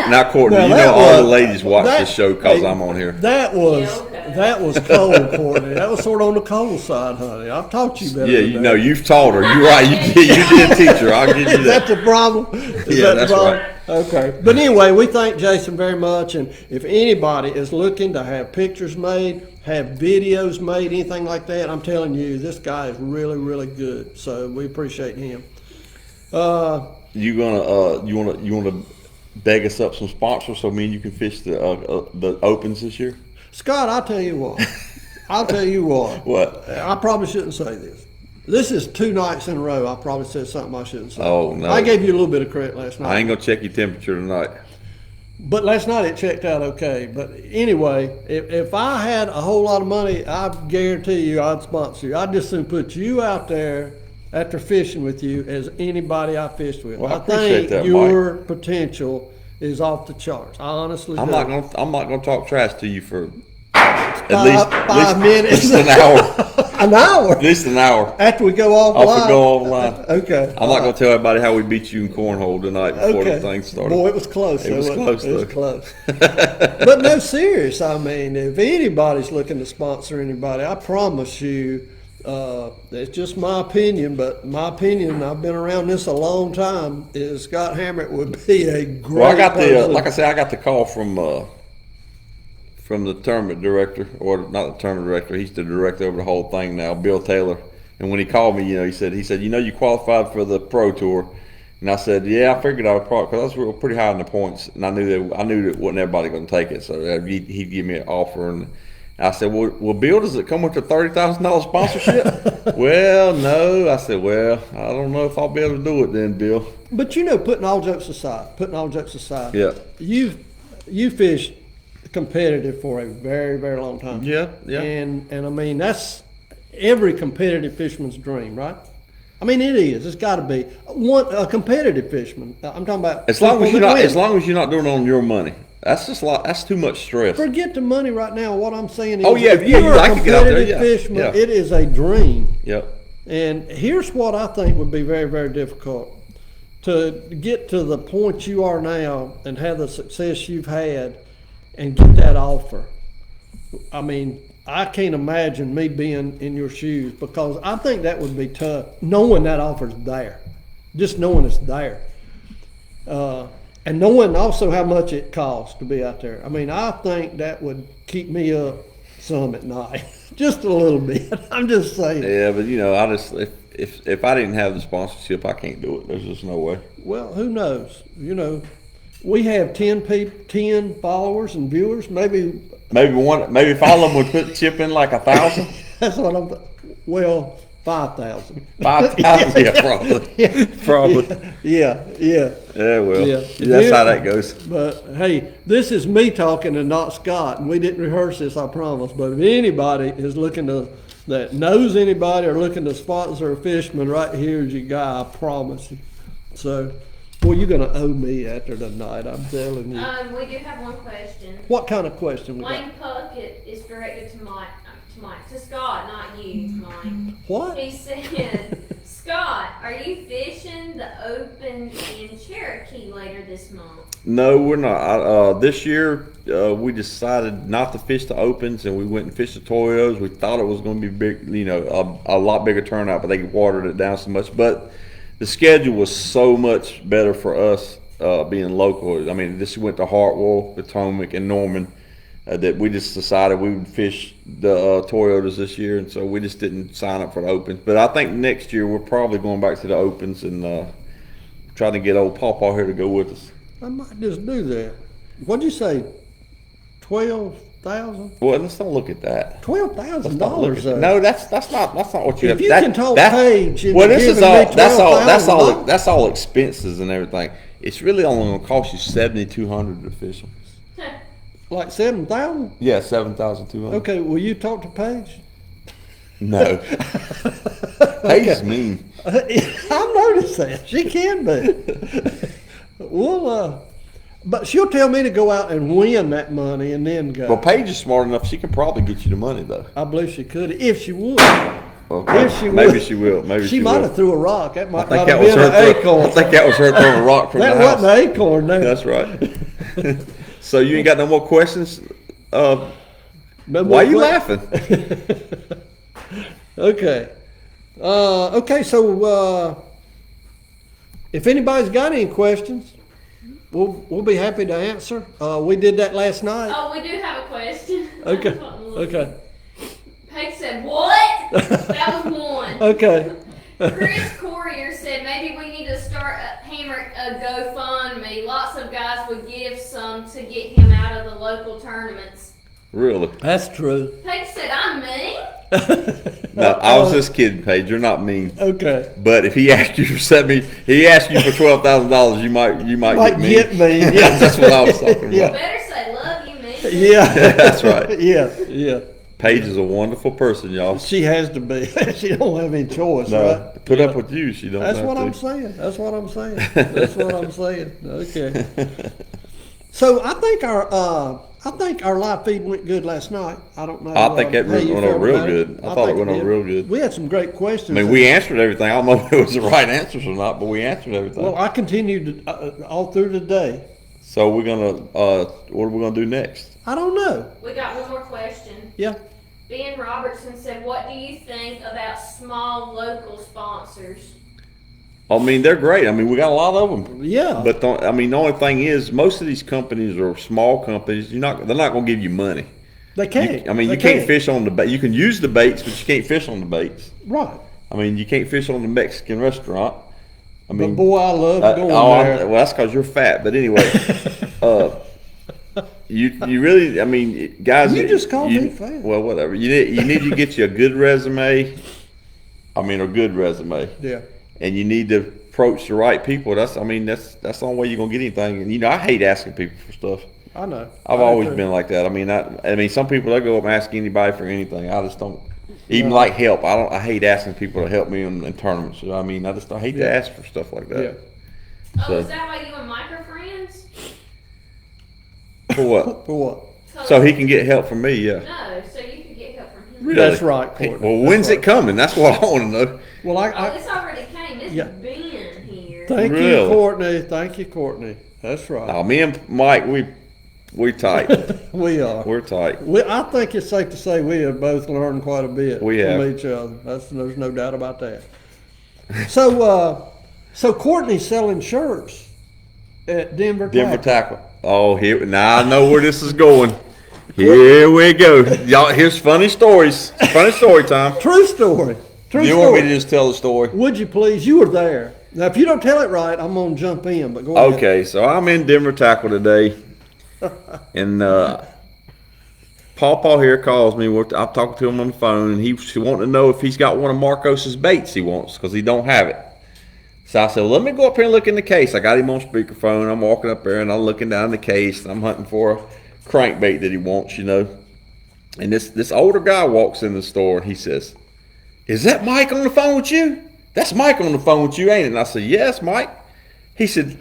Now, Courtney, Now, you know that all the was- ladies watch that- this show because hey, I'm on here. That was Yeah, okay. that was cold, Courtney. That was sort of on the cold side, honey. I've taught you better. Yeah, than you that. know, you've taught her. You're right. You did teach her. I'll give you Is that that. the problem? Is Yeah, that the that's problem? right. Okay. But anyway, we thank Jason very much. And if anybody is looking to have pictures made, have videos made, anything like that, I'm telling you, this guy is really, really good. So we appreciate him. You wanna beg us up some sponsors so me and you can fish the opens this year? Scott, I'll tell you what. I'll tell you what. What? I probably shouldn't say this. This is 2 nights in a row. I probably said something I shouldn't say. Oh, no. I gave you a little bit of credit last night. I ain't gonna check your temperature tonight. But last night it checked out okay. But anyway, if I had a whole lot of money, I guarantee you I'd sponsor you. I'd just soon put you out there after fishing with you as anybody I fished with. Well, I I appreciate think that, your potential is off the charts. I honestly I'm do. not gonna talk trash to you for at least 5 minutes. At least an hour. An hour? At least an hour. After we go offline? After go offline. Okay. I'm not gonna tell everybody how we beat you in cornhole tonight before the thing started. Boy, it was close. It was close, It was though. close. But no, serious. I mean, if anybody's looking to sponsor anybody, I promise you, it's just my opinion, but my opinion, I've been around this a long time, is Scott Hammett would be a great Well, I got person. like I said, I got the call from the tournament director, or not the tournament director. He's the director over the whole thing now, Bill Taylor. And when he called me, he said, you qualified for the pro tour. And I said, yeah, I figured I would probably, because I was pretty high in the points, and I knew that wasn't everybody going to take it. So he'd give me an offer, and I said, well, Bill, does it come with a $30,000 sponsorship? Well, no. I said, well, I don't know if I'll be able to do it then, Bill. But putting all jokes aside, Yeah. you fished competitive for a very, very long time. Yeah, yeah. And I mean, that's every competitive fisherman's dream, right? I mean, it is. It's got to be a competitive fisherman. I'm talking about As long as people you're not doing it on your money. That's too much stress. Forget the money right now. What I'm saying is, Oh, yeah, if yeah, you're you like a to get out there, competitive yeah, fisherman, yeah. it is a dream. Yep. And here's what I think would be very, very difficult. To get to the point you are now and have the success you've had and get that offer. I mean, I can't imagine me being in your shoes, because I think that would be tough, knowing that offer's there. Just knowing it's there. And knowing also how much it costs to be out there. I mean, I think that would keep me up some at night. Just a little bit. I'm just saying. Yeah, but if I didn't have the sponsorship, I can't do it. There's just no way. Well, who knows? We have 10 followers and viewers. Maybe Maybe if all of them would chip in like 1,000. that's what I'm. Well, 5,000. 5,000, yeah, probably. Yeah. Probably. Yeah. Yeah, well, Yeah. that's how that goes. But hey, this is me talking and not Scott, and we didn't rehearse this, I promise. But if anybody is that knows anybody or looking to sponsor a fisherman, right here is your guy. I promise you. So, boy, you're gonna owe me after tonight. I'm telling you. We do have one question. What kind of question we got? Lane Puckett is directed to Scott, not you, Mike. What? He said, Scott, are you fishing the Open in Cherokee later this month? No, we're not. This year, we decided not to fish the opens, and we went and fished the Toyos. We thought it was going to be big, a lot bigger turnout, but they watered it down so much. But the schedule was so much better for us being local. I mean, this went to Hartwell, Potomac, and Norman. That we just decided we would fish the Toyotas this year, and so we just didn't sign up for the opens. But I think next year we're probably going back to the opens and trying to get old Pawpaw here to go with us. I might just do that. What'd you say? 12,000? Well, let's not look at that. $12,000. No, that's not what you If have. you that, can talk that, Paige into well, this is giving all. me That's $12,000. all expenses and everything. It's really only going to cost you $7,200 to fish them. Like 7,000? Yeah, 7,200. Okay, will you talk to Paige? No. Paige's mean. I've noticed that. She can be. Well, but she'll tell me to go out and win that money and then go. Well, Paige is smart enough. She can probably get you the money, though. I believe she could, if she would. Okay. If she Maybe would. she will. Maybe She she might will. have threw a rock. That I might think not that have was been her. an acorn. I think that was her throwing a rock from That the house. wasn't an acorn, no. That's right. So you ain't got no more questions? No Why more are you que- laughing? Okay. So if anybody's got any questions, we'll be happy to answer. We did that last night. Oh, we do have a question. Okay. Okay. Paige said, what? That was one. Okay. Chris Corrier said maybe we need to start a GoFundMe. Lots of guys would give some to get him out of the local tournaments. Really? That's true. Paige said, I'm mean. No, I was just kidding, Paige. You're not mean. Okay. But if he asked you for $12,000, you might Might get me. get me. Yeah, that's what I was talking Yeah. about. Better say, love you, mean. Yeah. That's right. Yeah. Paige is a wonderful person, y'all. She has to be. She don't have any choice, No, right? to put up with you, she don't. That's have what to. I'm saying. That's what I'm saying. Okay. So I think our live feed went good last night. I don't know. I think it how you went over felt real about good. I thought it think went over did. real good. We had some great questions. I mean, we answered everything. I don't know if it was the right answers or not, but we answered everything. Well, I continued all through the day. So we're gonna. What are we gonna do next? I don't know. We got one more question. Yeah. Ben Robertson said, what do you think about small local sponsors? I mean, they're great. I mean, we got a lot of them. Yeah. But the only thing is, most of these companies are small companies. They're not going to give you money. They can't. You can't fish on the bait. You can use the baits, but you can't fish on the baits. Right. I mean, you can't fish on the Mexican restaurant. I mean, But boy, I love going there. well, that's because you're fat. But anyway, you really, I mean, guys. You just called me fat. Well, whatever. You need to get you a good resume. I mean, a good resume. Yeah. And you need to approach the right people. That's the only way you're gonna get anything. And I hate asking people for stuff. I know. I've always been like that. I mean, some people they go up and ask anybody for anything. I just don't. Even like help. I hate asking people to help me in tournaments. I mean, I hate to ask for stuff like that. Yeah. Oh, is that why you and Mike are friends? For what? For what? So he can get help from me. Yeah. No, so you could get help from him. Really? That's right, Courtney. Well, when's it coming? That's what I want to know. Well, Oh, this already came. It's Yeah. Ben here. Thank you, Really? Courtney. Thank you, Courtney. That's right. Oh, me and Mike, we tight. We are. We're tight. I think it's safe to say we have both learned quite a bit We have. from each other. There's no doubt about that. So Courtney's selling shirts at Denver Tackle. Oh, now I know where this is going. Here we go. Y'all, here's funny stories. Funny story time. True story. You want me to just tell the story? Would you please? You were there. Now, if you don't tell it right, I'm gonna jump in. But go ahead. Okay, so I'm in Denver Tackle today, and Paw here calls me. I'm talking to him on the phone, and he wanting to know if he's got one of Marcos's baits he wants because he don't have it. So I said, well, let me go up here and look in the case. I got him on speakerphone. I'm walking up there, and I'm looking down the case, and I'm hunting for a crankbait that he wants, And this older guy walks in the store, and he says, is that Mike on the phone with you? That's Mike on the phone with you, ain't it? And I said, yes, Mike. He said,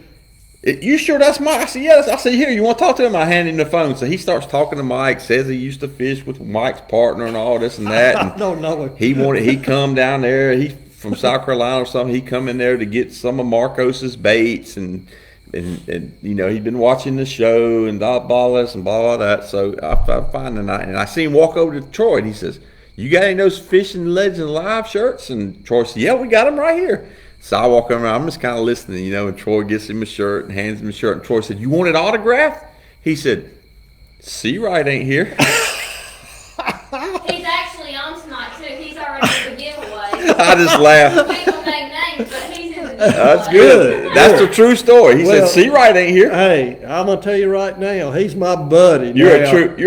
you sure that's Mike? I said, yes. I said, here, you want to talk to him? I hand him the phone. So he starts talking to Mike, says he used to fish with Mike's partner and all this and that. And I don't know him. he come down there. He from South Carolina or something. He come in there to get some of Marcos's baits and he'd been watching the show and blah this and blah that. So I find and I see him walk over to Troy and he says, you got any of those Fishing Legends Live shirts? And Troy said, yeah, we got them right here. So I walk around, I'm just kind of listening, and Troy gets him a shirt and hands him a shirt. And Troy said, you want it autographed? He said, Seawright ain't here. He's actually on tonight, too. He's already in the giveaway. I just laughed. We don't make names, but he's in the giveaway. That's good. That's the true story. He said, Seawright ain't here. Hey, I'm gonna tell you right now, he's my buddy. You're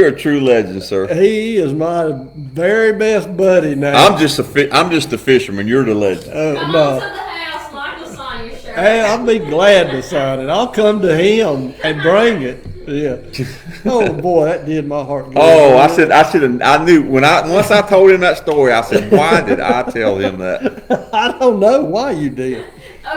a true legend, sir. He is my very best buddy now. I'm just the fisherman. You're the legend. Come no. on to the house. Michael sign your shirt. Hey, I'll be glad to sign it. I'll come to him and bring it. Yeah. Oh boy, that did my heart good. Oh, I knew once I told him that story. I said, why did I tell him that? I don't know why you did.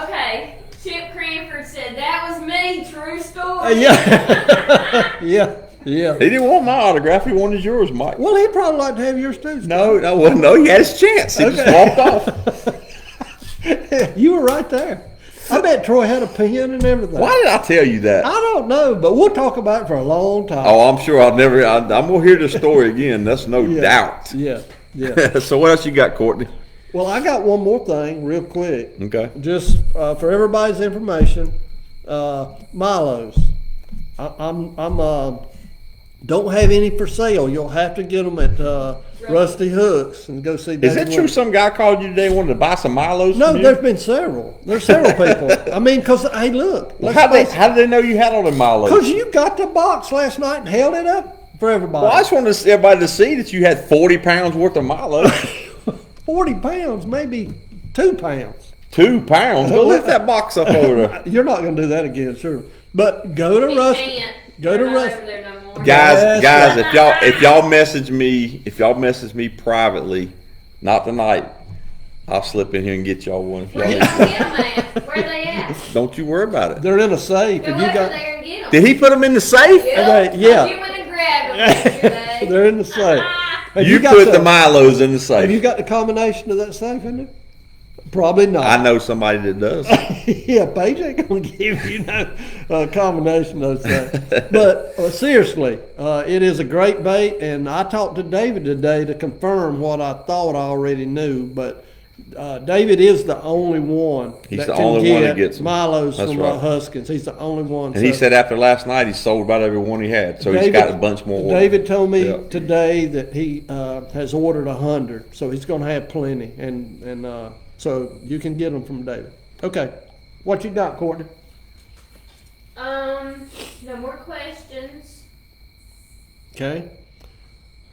Okay. Chip Cranford said, that was me. True story. Yeah. Yeah. He didn't want my autograph. He wanted yours, Mike. Well, he'd probably like to have yours too. No. He had his chance. He just walked off. You were right there. I bet Troy had a pen and everything. Why did I tell you that? I don't know, but we'll talk about it for a long time. Oh, I'm sure I'm gonna hear this story again. That's no doubt. Yeah. So what else you got, Courtney? Well, I got one more thing real quick. Okay. Just for everybody's information, Milos. I'm don't have any for sale. You'll have to get them at Rusty Hooks and go see. Is that true? Some guy called you today and wanted to buy some Milos? No, from you? there's been several. There's several people. I mean, because hey, look. How did they know you had all the Milos? Because you got the box last night and held it up for everybody. Well, I just wanted everybody to see that you had 40 pounds worth of Milo. 40 pounds, maybe 2 pounds. 2 pounds? Go lift that box up over there. You're not going to do that again, sure. But go to He Russ. can't. Go to They're not Russ. over there no more. Guys, Yes, if y'all message me privately, not tonight, I'll slip in here and get y'all one. If Where y'all you need- gonna get 'em at? Where they at? Don't you worry about it. They're in a safe. Go If you over got, there and get 'em. Did he put them in the safe? Okay, yeah. You went and grabbed them yesterday. they're in the safe. Have You got put the Milos in the Have you safe. got the combination of that safe in there? Probably not. I know somebody that does. Yeah, Paige ain't gonna give you no combination of those things. But seriously, it is a great bait, and I talked to David today to confirm what I thought I already knew. But David is the only one He's that the can only one get that gets 'em. Milos That's from right. Huskins. He's the only one. And he So said after last night, he sold about every one he had. So he's David- got a bunch more. orders. David told me Yeah. today that he has ordered 100, so he's going to have plenty, and so you can get them from David. Okay, what you got, Courtney? No more questions. Okay.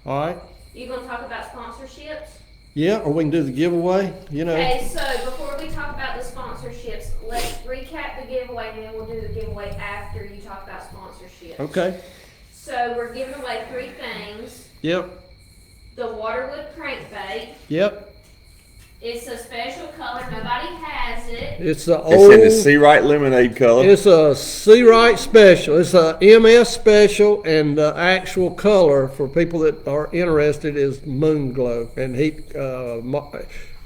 All right. You gonna talk about sponsorships? Yeah, or we can do the giveaway. You know. Okay, so before we talk about the sponsorships, let's recap the giveaway and then we'll do the giveaway after you talk about sponsorships. Okay. So we're giving away 3 things. Yep. The Waterwood crankbait. Yep. It's a special color. Nobody has it. It's the It's old. in the Sea Right lemonade color. It's a Sea Right special. It's a MS special, and the actual color for people that are interested is Moon Glow. And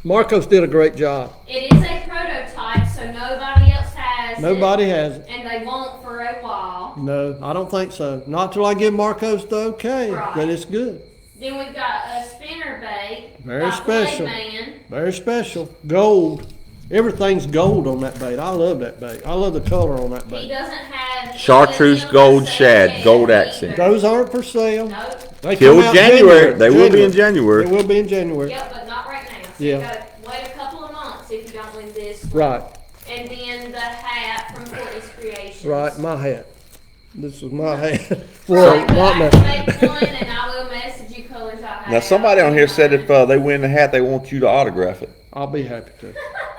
Marcos did a great job. It is a prototype, so nobody else has it. Nobody has it. And they won't for a while. No, I don't think so. Not till I give Marcos the okay, Right. but it's good. Then we've got a spinner bait. Very by special. Playman. Very special. Gold. Everything's gold on that bait. I love that bait. I love the color on that He bait. doesn't have Chartreuse any gold USA shad, gold either. accent. Those aren't for sale. Nope. They Till come out January. They will be in January. They will be in January. Yep, but not right now. So Yeah. you gotta wait a couple of months if you don't win this. Right. And then the hat from Courtney's Creations. Right. My hat. This is my hat. Right, Well, but not I my. can make one and I will message you colors I have. Now somebody on here said if they win the hat, they want you to autograph it. I'll be happy to.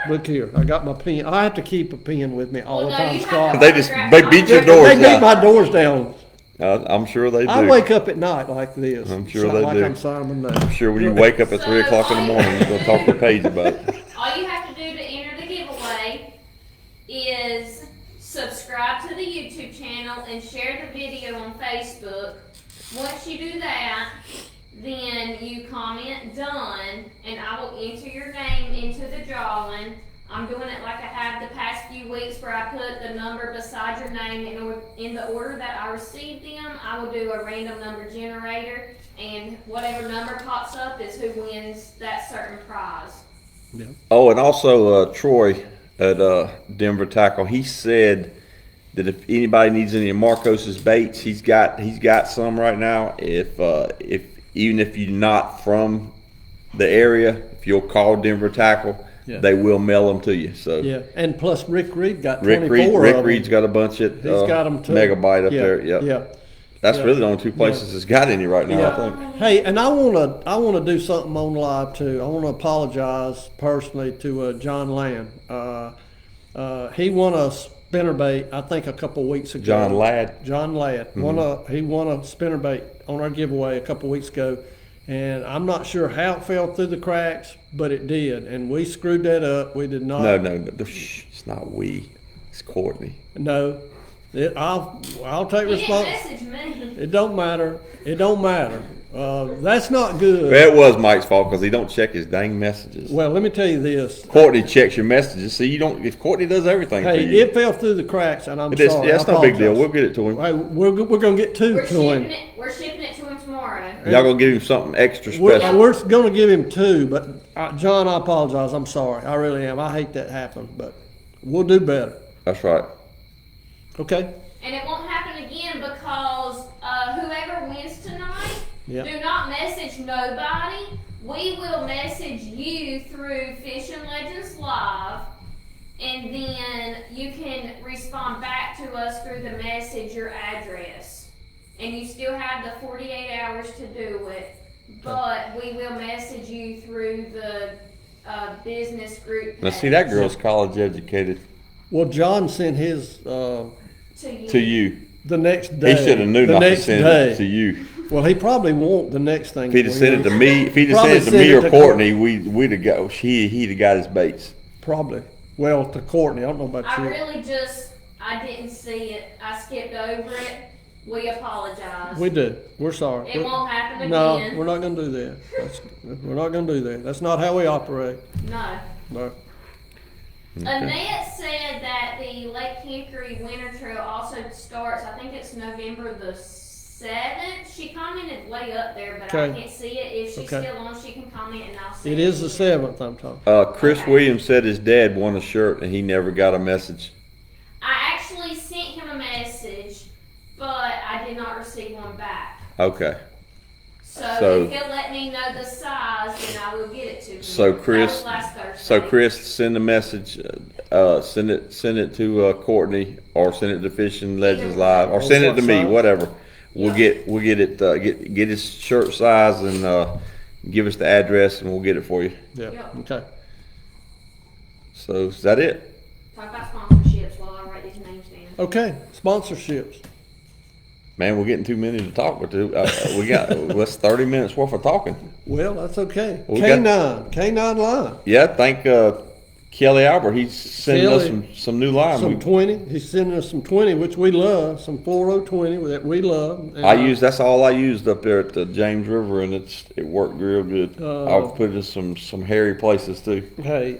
Look here. I got my pen. I have to keep a pen with me all Well, the no, time, you have Scott. to- They beat your They doors beat down. my doors down. I'm sure they do. I wake up at night like this. I'm sure It's not they like do. I'm Simon now. I'm sure when you wake up at 3 o'clock in the morning, you're gonna talk to Paige about it. All you have to do to enter the giveaway is subscribe to the YouTube channel and share the video on Facebook. Once you do that, then you comment done, and I will enter your name into the drawing. I'm doing it like I have the past few weeks where I put the number beside your name in the order that I received them. I will do a random number generator, and whatever number pops up is who wins that certain prize. Oh, and also Troy at Denver Tackle, he said that if anybody needs any of Marcos's baits, he's got some right now. If even if you're not from the area, if you'll call Denver Tackle, Yeah. they will mail them to you. So Yeah, and plus Rick Reed got Rick 24 Reed, of them. Reed's got a bunch at He's got them too. Megabyte up Yeah, there. Yep. Yeah. That's Yeah. really the only 2 places that's got any right now. Yeah. I think. Hey, and I wanna do something on live too. I wanna apologize personally to John Land. He won a spinnerbait I think a couple weeks ago. John Ladd. John Ladd he won a spinnerbait on our giveaway a couple weeks ago, and I'm not sure how it fell through the cracks, but it did, and we screwed that up. We did not. No. Shh, it's not we. It's Courtney. No. I'll take He didn't responsibility. message me. It don't matter. It don't matter. That's not good. It was Mike's fault because he don't check his dang messages. Well, let me tell you this. Courtney checks your messages. See, you don't. If Courtney does everything for Hey, you, it fell through the cracks, and I'm it is, sorry. yeah, it's I no big deal. apologize. We'll get it to him. Hey, we're gonna get two We're to him. shipping it. We're shipping it to him tomorrow. Y'all gonna give him something extra We're, special. we're gonna give him two, but John, I apologize. I'm sorry. I really am. I hate that happened, but we'll do better. That's right. Okay. And it won't happen again because whoever wins tonight, Yep. do not message nobody. We will message you through Fishing Legends Live, and then you can respond back to us through the message your address. and you still have the 48 hours to do it. But we will message you through the business group page. Now see, that girl's college educated. Well, John sent his to To you. the next day. He should have knew the not to next send day. it to you. Well, he probably won't the next thing. If he'd have sent it to me, if he'd have Probably sent it to me send or it to Courtney, we'd have got, he'd have got his baits. Probably. Well, to Courtney, I don't know about I you. really I didn't see it. I skipped over it. We apologize. We do. We're sorry. It won't happen No, again. we're not going to do that. We're not going to do that. That's not how we operate. No. No. Annette said that the Lake Hickory Winter Trail also starts, I think it's November the 7th. She commented way up there, but I Okay. can't see it. If she's Okay. still on, she can comment and I'll see It is the 7th, I'm talking. Chris Okay. Williams said his dad won a shirt and he never got a message. I actually sent him a message, but I did not receive one back. Okay. So if he'll let me know the size, then I will get it to him. So That Chris, was last Thursday. so Chris, send a message. Send it to Courtney, or send it to Fishing Legends Live, or send it to me. Whatever. We'll get it. Get his shirt size and give us the address, and we'll get it for you. Yeah. Yep. Okay. So is that it? Talk about sponsorships while I write these names down. Okay. Sponsorships. Man, we're getting too many to talk with. We got what's 30 minutes worth of talking. Well, that's okay. We got- K9 line. Yeah, thank Kelly Albert. He's sending Kelly. us some new line. Some 20. He's sending us some 20, which we love. Some 4020 that we love. And, That's all I used up there at the James River, and it worked real good. I've put it in some hairy places too. Hey,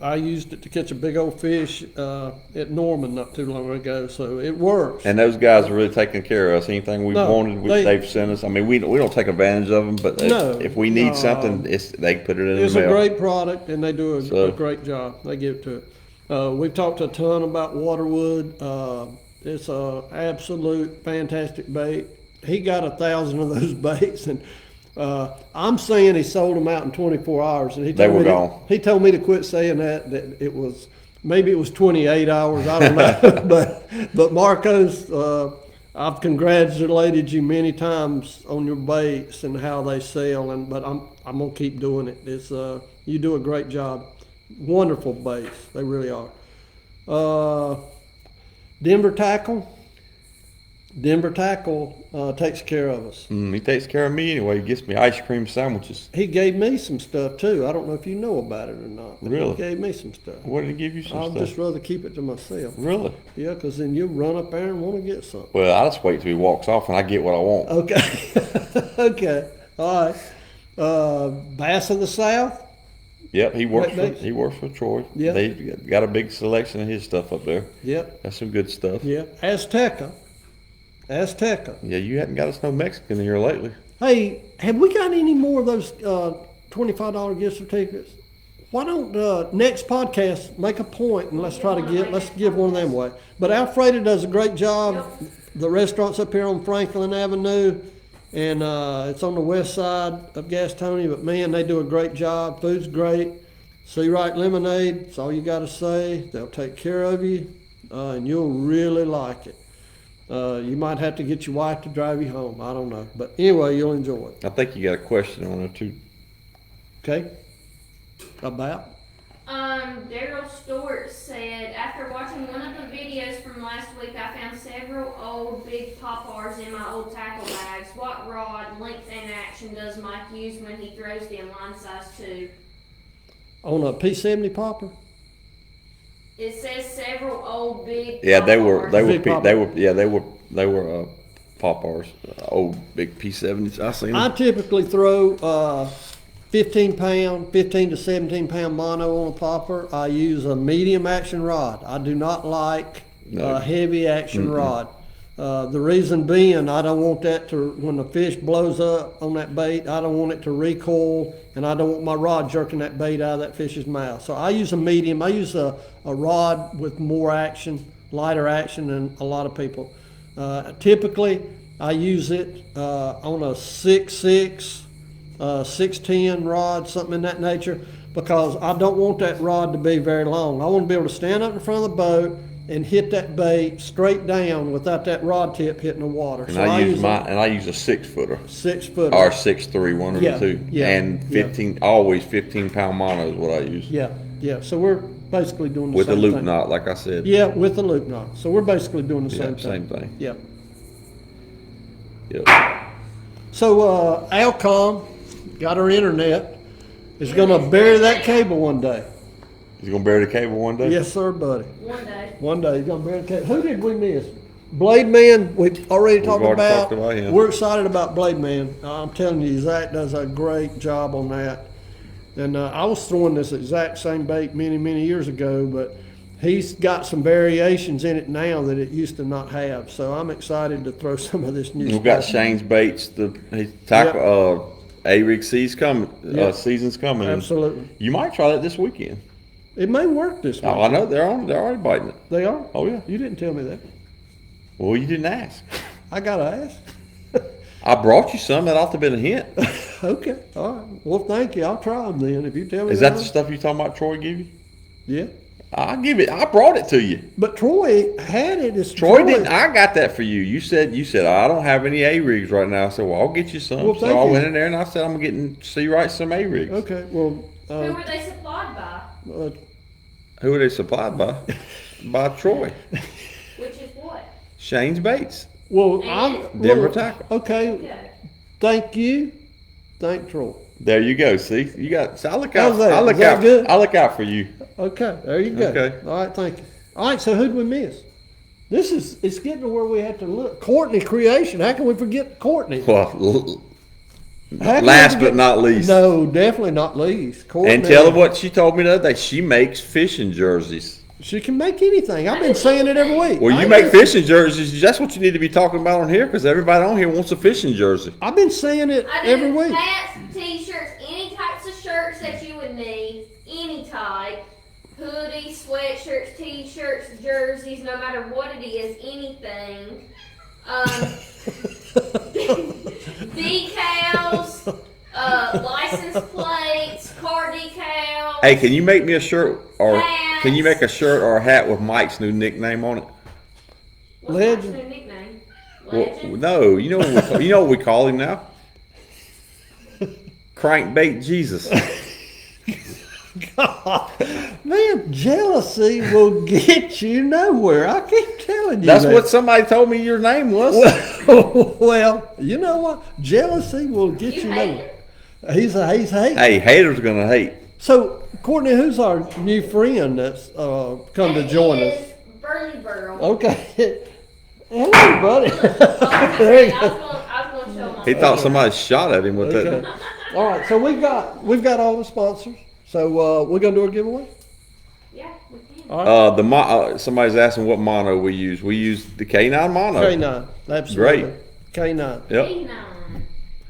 I used it to catch a big old fish at Norman not too long ago, so it works. And those guys are really taking care of us. Anything we've No, wanted, they've sent us. I mean, we don't take advantage of them, but No, if we need no. something, they put it in It's the a mail. great product, and they do a So- great job. They give it to it. We've talked a ton about Waterwood. It's a absolute fantastic bait. He got 1,000 of those baits, and I'm saying he sold them out in 24 hours. And he They told were me gone. He told me to quit saying that it was maybe it was 28 hours. I don't know, but Marcos. I've congratulated you many times on your baits and how they sell, but I'm gonna keep doing it. It's you do a great job. Wonderful baits, they really are. Denver Tackle takes care of us. He takes care of me anyway. He gets me ice cream sandwiches. He gave me some stuff too. I don't know if you know about it or not. But Really? He gave me some stuff. What did he give you? Some I'll stuff. just rather keep it to myself. Really? Yeah, because then you'll run up there and want to get something. Well, I just wait till he walks off and I get what I want. Okay. Okay. All right. Bass of the South. Yep, he Wet baits? works for Troy. Yeah. They got a big selection of his stuff up there. Yep. That's some good stuff. Yeah. Azteca. Yeah, you hadn't got us no Mexican here lately. Hey, have we got any more of those $25 gift certificates? Why don't next podcast make a point and let's give one of them away. But Alfredo does a great job. The restaurant's up here on Franklin Avenue, and it's on the west side of Gastonia. But man, they do a great job. Food's great. Sea Right Lemonade. It's all you got to say. They'll take care of you, and you'll really like it. You might have to get your wife to drive you home. I don't know. But anyway, you'll enjoy it. I think you got a question on it too. Okay? About? Daryl Stewart said, after watching one of the videos from last week, I found several old big poppers in my old tackle bags. What rod, length, and action does Mike use when he throws the line size 2? On a P70 popper? It says several old big Yeah, they were Big they were Popars, old big P70s. I seen I them. typically throw 15 to 17 pound mono on a popper. I use a medium action rod. I do not like No. a heavy action rod. The reason being, I don't want that to, when the fish blows up on that bait, I don't want it to recoil, and I don't want my rod jerking that bait out of that fish's mouth. So I use a medium. I use a rod with more action, lighter action than a lot of people. Typically, I use it on a 6.6, 610 rod, something in that nature, because I don't want that rod to be very long. I want to be able to stand up in front of the boat and hit that bait straight down without that rod tip hitting the water. And I use a 6-footer. 6-footer. Or 6'3", one of Yeah, the two. yeah, And 15, always 15-pound mono is what I use. Yeah. So we're basically doing the With same the loop thing. knot, like I said. Yeah, with the loop knot. So we're basically doing the Yeah, same thing. same thing. Yep. Yep. So Alcom got her internet. Is going to bury that cable one day. He's gonna bury the cable one day? Yes, sir, buddy. One day. One day he's going to bury the cable. Who did we miss? Blade Man, we've already talked about. him. We're excited about Blade Man. I'm telling you, Zach does a great job on that. And I was throwing this exact same bait many, many years ago, but he's got some variations in it now that it used to not have. So I'm excited to throw some of this new We've stuff. got Shane's baits. A-rig season's coming. Absolutely. You might try that this weekend. It may work this week. Oh, I know they're already biting it. They are? Oh yeah. You didn't tell me that. Well, you didn't ask. I got to ask. I brought you some. That ought to have been a hint. Okay. All right. Well, thank you. I'll try them then if you tell me Is that the stuff you talking about Troy give you? Yeah. I brought it to you. But Troy had it. It's Troy didn't. I got that for you. You said I don't have any A-rigs right now. I said, well, I'll get you some. Well, so thank I you. went in there and I said, I'm getting C-Right some A-rigs. Okay. Well, Who were they supplied by? Who are they supplied by? By Troy. Which is what? Shane's Baits. well, Denver Tackle. Okay. Yeah. Thank you. Thank Troy. There you go. See, you got. So I look out. How's that? I look Is that out. good? I look out for you. Okay. There you go. Okay. All right. Thank you. All right. So who'd we miss? It's getting to where we have to look. Courtney Creation. How can we forget Courtney? Well, How can last we but forget- not least. No, definitely not least. Courtney. And tell her what she told me the other day. She makes fishing jerseys. She can make anything. I've been saying it every week. Well, you make fishing jerseys. That's what you need to be talking about on here because everybody on here wants a fishing jersey. I've been saying it I do every week. hats, t-shirts, any types of shirts that you would need, any type. Hoodies, sweatshirts, t-shirts, jerseys, no matter what it is, anything. Decals, license plates, car decals. Hey, can you make me a shirt or Hats. can you make a shirt or a hat with Mike's new nickname on it? What's Legend. Mike's new nickname? Well, Legend? no, you know what we call him now. Crankbait Jesus. God, man, jealousy will get you nowhere. I keep telling you That's that. what somebody told me your name was. Well, you know what? Jealousy will get you You hate nowhere. it? He's hate. Hey, haters gonna hate. So, Courtney, who's our new friend that's come to join us? Is Burley Burl. Okay. Hello, buddy. I There you was go. going to show my He thought somebody shot at him with Okay. that. All right, so we've got all the sponsors. So we're gonna do a giveaway. Yeah, we can. All right. Somebody's asking what mono we use. We use the K9 mono. K9, absolutely. Great. K9. Yep. K9.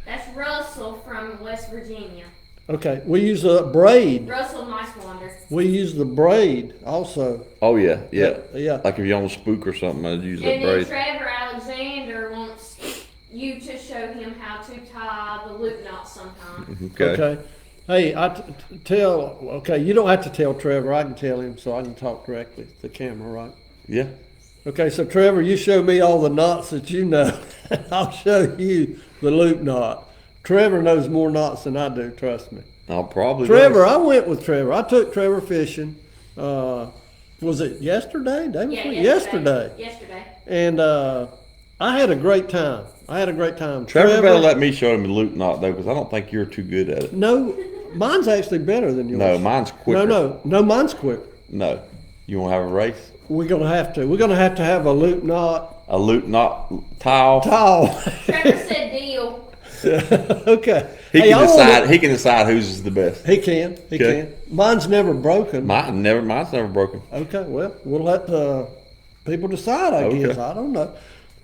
That's Russell from West Virginia. Okay, we use a braid. Russell Nice Wonder. We use the braid also. Oh yeah, yeah. Yeah. Like if you're on a spook or something, I'd use that And then braid. Trevor Alexander wants you to show him how to tie the loop knot sometime. Okay. Hey, you don't have to tell Trevor. I can tell him so I can talk directly to the camera, right? Yeah. Okay, so Trevor, you show me all the knots that you know. I'll show you the loop knot. Trevor knows more knots than I do, trust me. I'll probably. Trevor, I went with Trevor. I took Trevor fishing. Was it yesterday? Day Yeah, before? yesterday. And I had a great time. Trevor better let me show him the loop knot though, because I don't think you're too good at it. No, mine's actually better than yours. No, mine's quicker. No, mine's quicker. No. You want to have a race? We're gonna have to. We're gonna have to have a loop knot A loop knot tile. Trevor said deal. Okay. He Hey, can I decide. wanna- He can decide whose is the best. He can. He Okay. can. Mine's never broken. Mine's never broken. Okay. Well, we'll let the people decide. I Okay. guess. I don't know.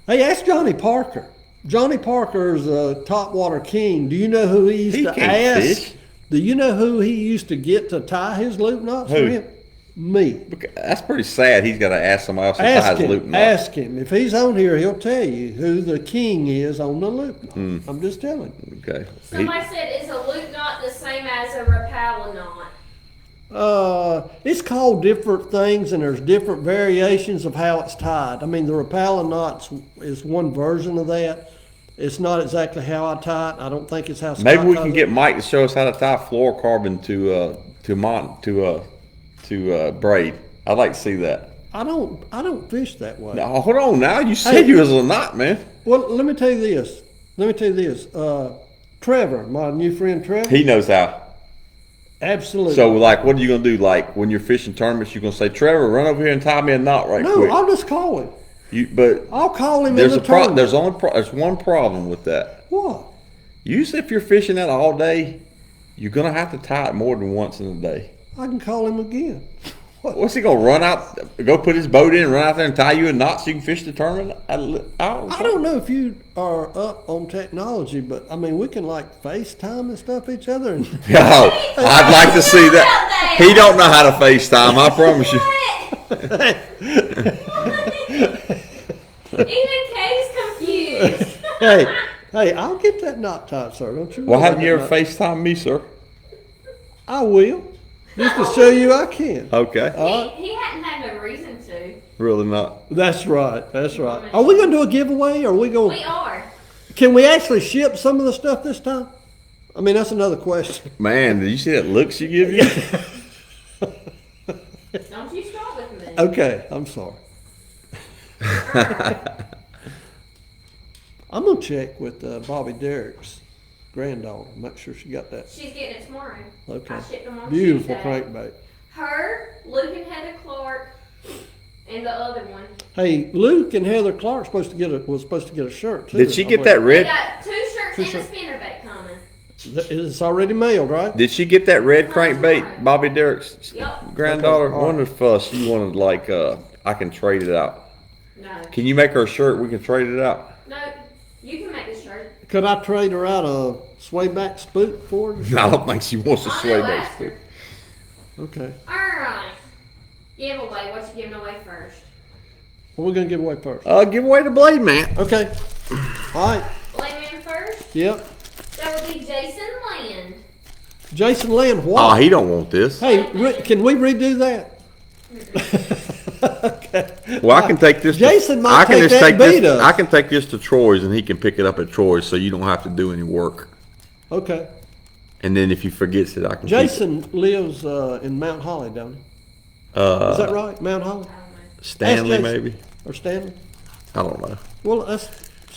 Hey, ask Johnny Parker. Johnny Parker's a topwater king. Do you know who he used He to can't ask? fish. Do you know who he used to get to tie his loop knots Who? for him? Me. That's pretty sad. He's got to ask somebody else to tie Ask his loop him. knot. Ask him. If he's on here, he'll tell you who the king is on the loop knot. Hmm. I'm just telling you. Okay. Somebody said, is a loop knot the same as a Rapala knot? It's called different things, and there's different variations of how it's tied. I mean, the Rapala knots is one version of that. It's not exactly how I tie it. I don't think it's how Scott Maybe we ties can it. get Mike to show us how to tie fluorocarbon to braid. I'd like to see that. I don't fish that way. Now, hold on. Now you said Hey. you was a knot, man. Well, let me tell you this. Trevor, my new friend Trevor. He knows how. Absolutely. So, like, what are you gonna do? Like, when you're fishing tournaments, you're gonna say, "Trevor, run over here and tie me a knot right no, quick." I'll just call him. But I'll call him there's in the tournament. there's one problem with that. What? Usually, if you're fishing that all day, you're gonna have to tie it more than once in a day. I can call him again. What's he gonna run out? Go put his boat in, run out there and tie you a knot so you can fish the tournament? I don't know if you are up on technology, but I mean, we can like FaceTime and stuff each other. And Yo, I'd like to see that. He don't know how to FaceTime. I promise you. Even Kay's confused. hey, I'll get that knot tied, sir. Don't you? Well, worry haven't you ever about that. FaceTime me, sir? I will, just to show you I can. Okay. He hadn't had no reason to. Really not. That's right. That's right. Are we going to do a giveaway? Or are we going? We are. Can we actually ship some of the stuff this time? I mean, that's another question. Man, did you see that look she give you? Don't you start with me. Okay, I'm sorry. I'm gonna check with Bobby Derrick's granddaughter. Make sure she got that. She's getting it tomorrow. Okay. I shipped them on Beautiful Tuesday. crankbait. Her, Luke and Heather Clark, and the other one. Hey, Luke and Heather Clark was supposed to get a shirt too. Did she get I that We red? got 2 shirts Two and shirts. a spinnerbait coming. It's already mailed, right? Did she get that red crankbait, Bobby Derrick's Yep. granddaughter? Okay, I all wonder if she wanted I can trade it out. No. Can you make her a shirt? We can trade it out. No, you can make the shirt. Could I trade her out a swayback spook for her? I don't think she wants a I'll sway ask base. her. Okay. Alright. Giveaway. What you giving away first? What are we gonna give away first? Give away the blade, man. Okay. All right. Layman first? Yep. That would be Jason Land. Jason Land. Oh, What? he don't want this. Hey, can we redo that? Okay. Well, I can take this. Jason might I can take just that take beat this. us. I can take this to Troy's, and he can pick it up at Troy's, so you don't have to do any work. Okay. And then if he forgets it, I can. Jason lives in Mount Holly, don't he? Is that right? Mount Holly Stanley, Ask Jason. maybe. or Stanley? I don't know. Well,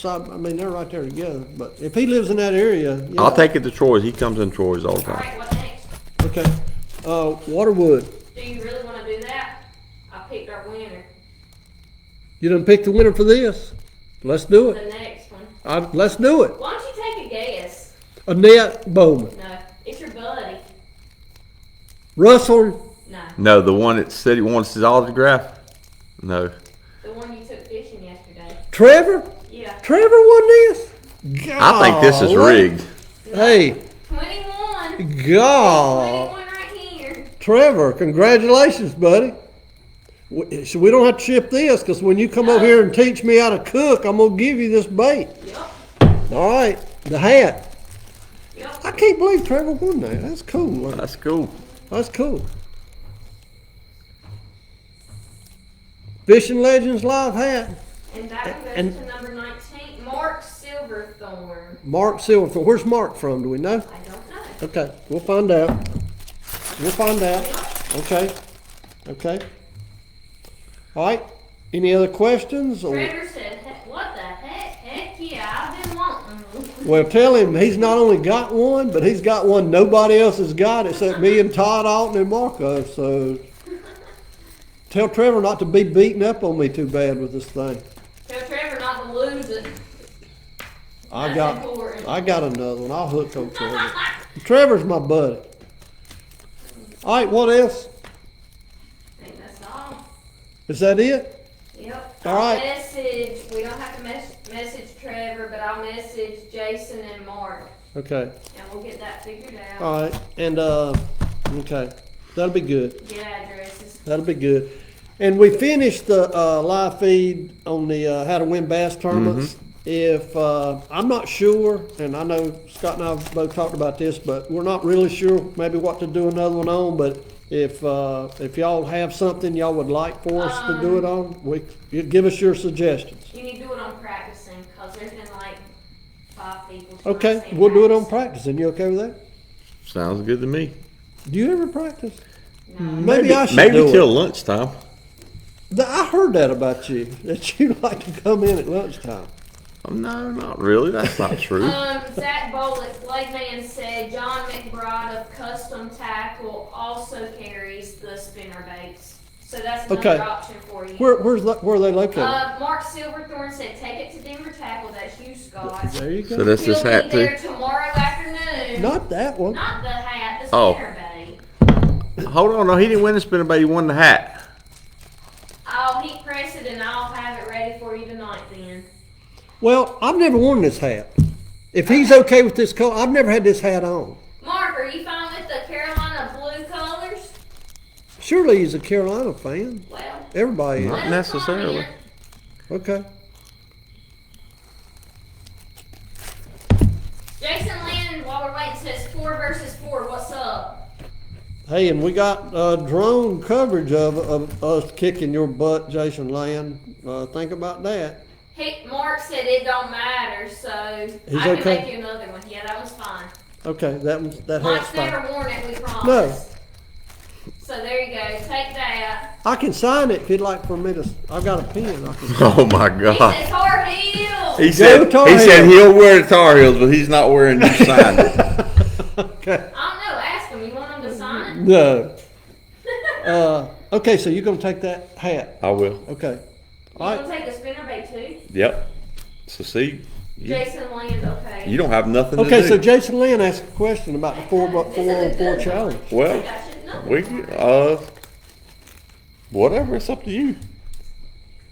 I mean, they're right there together. But if he lives in that area, yeah. I'll take it to Troy's. He comes in Troy's all the time. Alright, what next? Okay. Waterwood. Do you really want to do that? I picked our winner. You done picked the winner for this. Let's do The it. next one. Let's do it. Why don't you take a guess? Annette Bowman. No, it's your buddy. Russell. No, No, the one that said he wants his autograph. No. the one you took fishing yesterday. Trevor. Yeah. Trevor won this. I think this is Golly. rigged. Hey, 21. God. 21 right here. Trevor, congratulations, buddy. So we don't have to ship this because when you come over here and teach me how to cook, I'm gonna give you this bait. Yep. All right, the hat. Yep. I can't believe Trevor won that. That's cool. That's cool. That's cool. Fishing Legends live hat. And that one goes And- to number 19. Mark Silverthorne. Mark Silverthorne. Where's Mark from? Do we know? I don't know. Okay, we'll find out. We'll find out. Okay. Okay. All right. Any other questions? Or, Trevor said, what the heck? Heck yeah, I've been wanting one. well, tell him he's not only got one, but he's got one nobody else has got except me and Todd Alton and Marco. So tell Trevor not to be beating up on me too bad with this thing. Tell Trevor not to lose it. I That's got important. another one. I'll hook on Trevor. Trevor's my buddy. All right, what else? I think that's all. Is that it? Yep. All right. I'll message, we don't have to message Trevor, but I'll message Jason and Mark, Okay. and we'll get that figured out. All right. And okay, that'll be good. Get addresses. That'll be good. And we finished the live feed on the how to win bass tournaments. If I'm not sure, and I know Scott and I have both talked about this, but we're not really sure maybe what to do another one on. But If y'all have something y'all would like for us to do it on, you give us your suggestions. You need to do it on practicing, because there's been like 5 people. tonight Okay, saying we'll do it on practice. practicing. You okay with that? Sounds good to me. Do you ever practice? No. Maybe I should Maybe do till it. lunchtime. I heard that about you, that you like to come in at lunchtime. No, not really. That's not true. Zach Bollick, Blade Man said John McBride of Custom Tackle also carries the spinner baits. So that's another Okay. option for you. Where are they located? Mark Silverthorne said take it to Denver Tackle. That's you, Scott. There you go. So that's He'll this be hat there too. tomorrow afternoon. Not that one. Not the hat, the Oh. spinner bait. Hold on, no, he didn't win the spinner bait. He won the hat. I'll heat press it and I'll have it ready for you tonight then. Well, I've never worn this hat. If he's okay with this color, I've never had this hat on. Mark, are you fine with the Carolina blue colors? Surely he's a Carolina fan. Well, Everybody Not is. let us necessarily. comment. Okay. Jason Landon, while we're waiting, says 4 versus 4. What's up? Hey, and we got drone coverage of us kicking your butt, Jason Land. Think about that. Mark said it don't matter, so He's I can okay? make you another one. Yeah, that was fine. Okay, that hat's Mike's fine. never worn it, we promise. No. So there you go. Take that. I can sign it if you'd like for me to. I've got a pen. I can. Oh my He God. says Tar Heels. He said Tar he said Heels. he'll wear the Tar Heels, but he's not wearing you signed it. Okay. I don't know. Ask him. You want him to sign? No. Okay, so you're gonna take that hat. I will. Okay. You All right. want to take a spinner bait too? Yep. So see, you, Jason Land, okay. you don't have nothing to Okay, do. so Jason Lynn asked a question about the 4x4 challenge. Well, I should know. we whatever. It's up to you.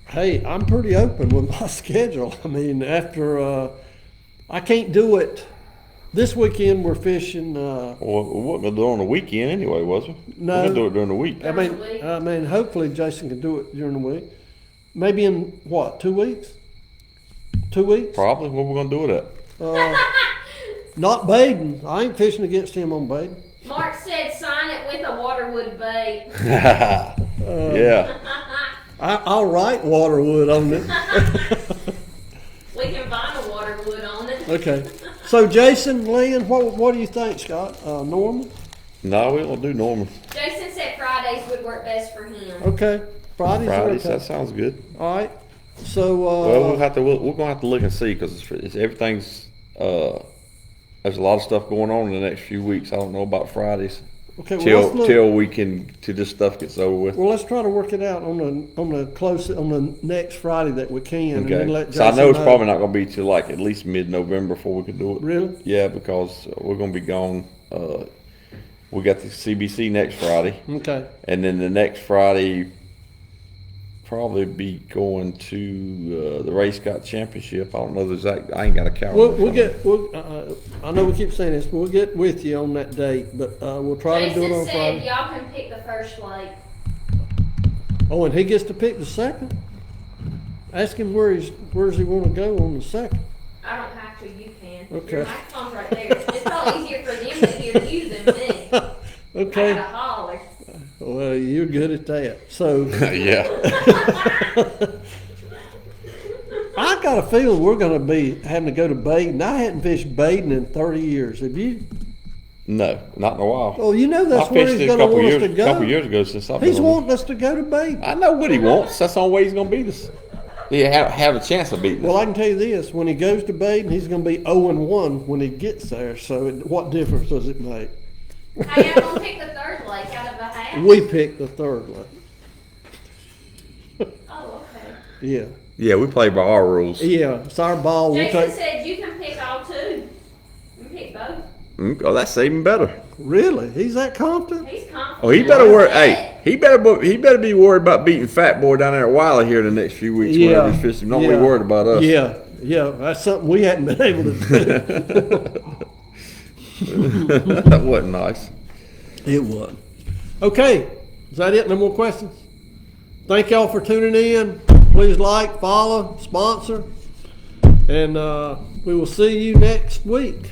Hey, I'm pretty open with my schedule. I mean, after I can't do it this weekend. We're fishing. Well, we wasn't gonna do it on the weekend anyway, was we? No. We're gonna do it during the week. I mean, hopefully Jason can do it during the week. Maybe in what, 2 weeks? 2 weeks? Probably. What we gonna do with that? Not Baden. I ain't fishing against him on Baden. Mark said sign it with a waterwood bait. Yeah. I'll write Waterwood on it. We can find a waterwood on it. Okay. So Jason, Lynn, what do you think, Scott? Norman? No, we don't do Norman. Jason said Fridays would work best for him. Okay. Fridays. Fridays. Okay. That sounds good. All right. So Well, we're gonna have to look and see because it's everything's. There's a lot of stuff going on in the next few weeks. I don't know about Fridays okay. Well, let's look. till this stuff gets over with. Well, let's try to work it out on the next Friday that we can, and then let So Jason I know it's know. probably not gonna be till like at least mid-November before we can do it. Really? Yeah, because we're gonna be gone. We got the CBC next Friday, Okay. and then the next Friday probably be going to the Ray Scott Championship. I don't know the exact. I ain't got a calendar. I know we keep saying this, but we'll get with you on that date. But we'll try to do it Jason on said Friday. y'all can pick the first lake. Oh, and he gets to pick the second. Ask him where's he want to go on the second. I don't have to, you can. Okay. Your microphone's right there. It's probably easier for them to hear you than me. I Okay. gotta holler. Well, you're good at that. So Yeah. I got a feeling we're going to be having to go to Baden. I hadn't fished Baden in 30 years. Have you? No, not in a while. Well, you know I that's where fished he's it a going to couple want us years, to go. couple years ago since I've He's been on. wanting us to go to Baden. I know what he wants. That's the only way he's gonna beat us. He have a chance of beating Well, us. I can tell you this: when he goes to Baden, he's going to be 0-1 when he gets there. So, what difference does it make? How y'all gonna pick the third lake out of a hat? We picked the third one. Oh, okay. Yeah, Yeah, we play by our rules. yeah. It's our ball. We Jason take. said you can pick all two. You can pick both. Oh, that's even better. Really? He's that confident? He's confident. Oh, he better worry. Hey, he better be worried about beating Fat Boy down there at Wiley here in the next few weeks. Whenever he's fishing, don't be worried about us. Yeah, yeah. That's something we hadn't been able to do. That wasn't nice. It was. Okay, is that it? No more questions? Thank y'all for tuning in. Please like, follow, sponsor, and we will see you next week.